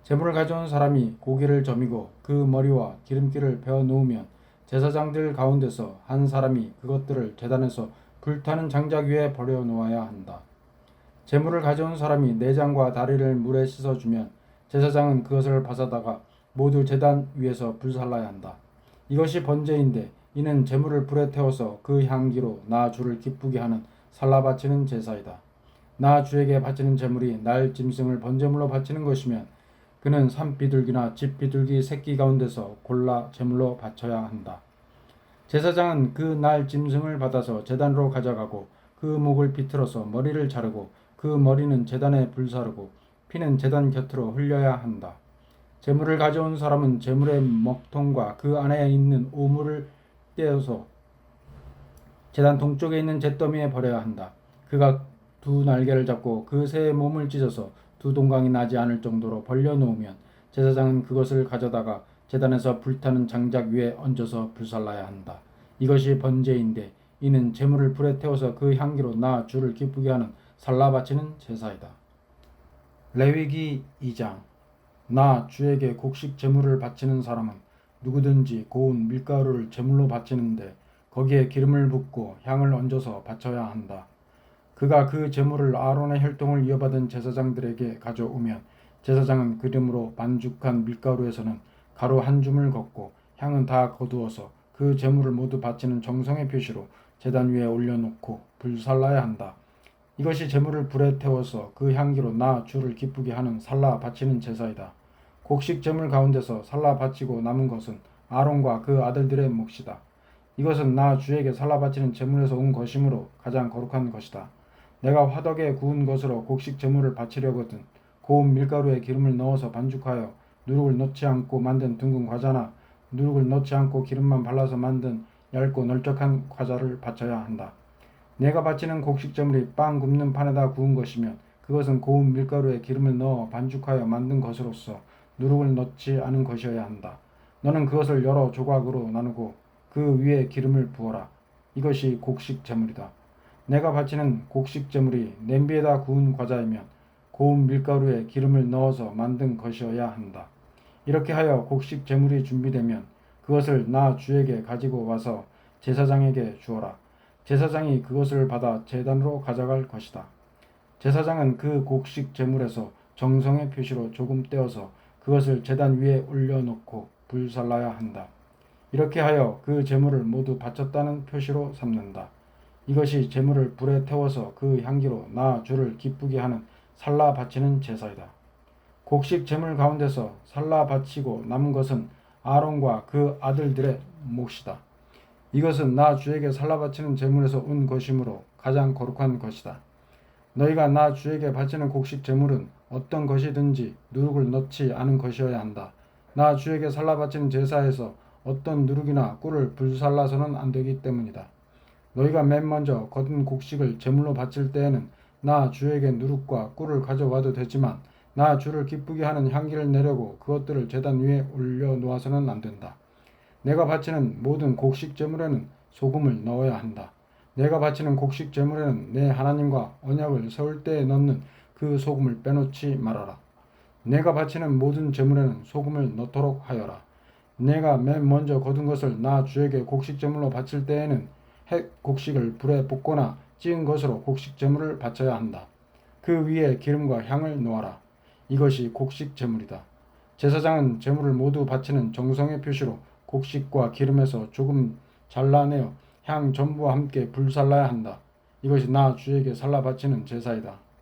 Speaker 1: 제물을 가져온 사람이 고기를 저미고 그 머리와 기름기를 베어 놓으면 제사장들 가운데서 한 사람이 그것들을 제단에서 불타는 장작 위에 버려 놓아야 한다. 제물을 가져온 사람이 내장과 다리를 물에 씻어주면 제사장은 그것을 바사다가 모두 제단 위에서 불살라야 한다. 이것이 번제인데 이는 제물을 불에 태워서 그 향기로 나 주를 기쁘게 하는 살라 바치는 제사이다. 나 주에게 바치는 제물이 날 짐승을 번제물로 바치는 것이면 그는 산비둘기나 집비둘기 새끼 가운데서 골라 제물로 바쳐야 한다. 제사장은 그 날 짐승을 받아서 제단으로 가져가고 그 목을 비틀어서 머리를 자르고 그 머리는 제단에 불사르고 피는 제단 곁으로 흘려야 한다. 제물을 가져온 사람은 제물의 먹통과 그 안에 있는 오물을 떼어서 제단 동쪽에 있는 잿더미에 버려야 한다. 그가 두 날개를 잡고 그 새의 몸을 찢어서 두 동강이 나지 않을 정도로 벌려 놓으면 제사장은 그것을 가져다가 제단에서 불타는 장작 위에 얹어서 불살라야 한다. 이것이 번제인데 이는 제물을 불에 태워서 그 향기로 나 주를 기쁘게 하는 살라 바치는 제사이다. 레위기 2장. 나 주에게 곡식 제물을 바치는 사람은 누구든지 고운 밀가루를 제물로 바치는데 거기에 기름을 붓고 향을 얹어서 바쳐야 한다. 그가 그 제물을 아론의 혈통을 이어받은 제사장들에게 가져오면 제사장은 기름으로 반죽한 밀가루에서는 가루 한 줌을 걷고 향은 다 거두어서 그 제물을 모두 바치는 정성의 표시로 제단 위에 올려놓고 불살라야 한다. 이것이 제물을 불에 태워서 그 향기로 나 주를 기쁘게 하는 살라 바치는 제사이다. 곡식 제물 가운데서 살라 바치고 남은 것은 아론과 그 아들들의 몫이다. 이것은 나 주에게 살라 바치는 제물에서 온 것이므로 가장 거룩한 것이다. 내가 화덕에 구운 것으로 곡식 제물을 바치려거든 고운 밀가루에 기름을 넣어서 반죽하여 누룩을 넣지 않고 만든 둥근 과자나 누룩을 넣지 않고 기름만 발라서 만든 얇고 널쩍한 과자를 바쳐야 한다. 내가 바치는 곡식 제물이 빵 굽는 판에다 구운 것이면 그것은 고운 밀가루에 기름을 넣어 반죽하여 만든 것으로서 누룩을 넣지 않은 것이어야 한다. 너는 그것을 여러 조각으로 나누고 그 위에 기름을 부어라. 이것이 곡식 제물이다. 내가 바치는 곡식 제물이 냄비에다 구운 과자이면 고운 밀가루에 기름을 넣어서 만든 것이어야 한다. 이렇게 하여 곡식 제물이 준비되면 그것을 나 주에게 가지고 와서 제사장에게 주어라. 제사장이 그것을 받아 제단으로 가져갈 것이다. 제사장은 그 곡식 제물에서 정성의 표시로 조금 떼어서 그것을 제단 위에 올려놓고 불살라야 한다. 이렇게 하여 그 제물을 모두 바쳤다는 표시로 삼는다. 이것이 제물을 불에 태워서 그 향기로 나 주를 기쁘게 하는 살라 바치는 제사이다. 곡식 제물 가운데서 살라 바치고 남은 것은 아론과 그 아들들의 몫이다. 이것은 나 주에게 살라 바치는 제물에서 온 것이므로 가장 거룩한 것이다. 너희가 나 주에게 바치는 곡식 제물은 어떤 것이든지 누룩을 넣지 않은 것이어야 한다. 나 주에게 살라 바치는 제사에서 어떤 누룩이나 꿀을 불살라서는 안 되기 때문이다. 너희가 맨 먼저 거둔 곡식을 제물로 바칠 때에는 나 주에게 누룩과 꿀을 가져와도 되지만 나 주를 기쁘게 하는 향기를 내려고 그것들을 제단 위에 올려놓아서는 안 된다. 내가 바치는 모든 곡식 제물에는 소금을 넣어야 한다. 내가 바치는 곡식 제물에는 내 하나님과 언약을 세울 때에 넣는 그 소금을 빼놓지 말아라. 내가 바치는 모든 제물에는 소금을 넣도록 하여라. 내가 맨 먼저 거둔 것을 나 주에게 곡식 제물로 바칠 때에는 핵 곡식을 불에 볶거나 찌은 것으로 곡식 제물을 바쳐야 한다. 그 위에 기름과 향을 놓아라. 이것이 곡식 제물이다. 제사장은 제물을 모두 바치는 정성의 표시로 곡식과 기름에서 조금 잘라내어 향 전부와 함께 불살라야 한다. 이것이 나 주에게 살라 바치는 제사이다.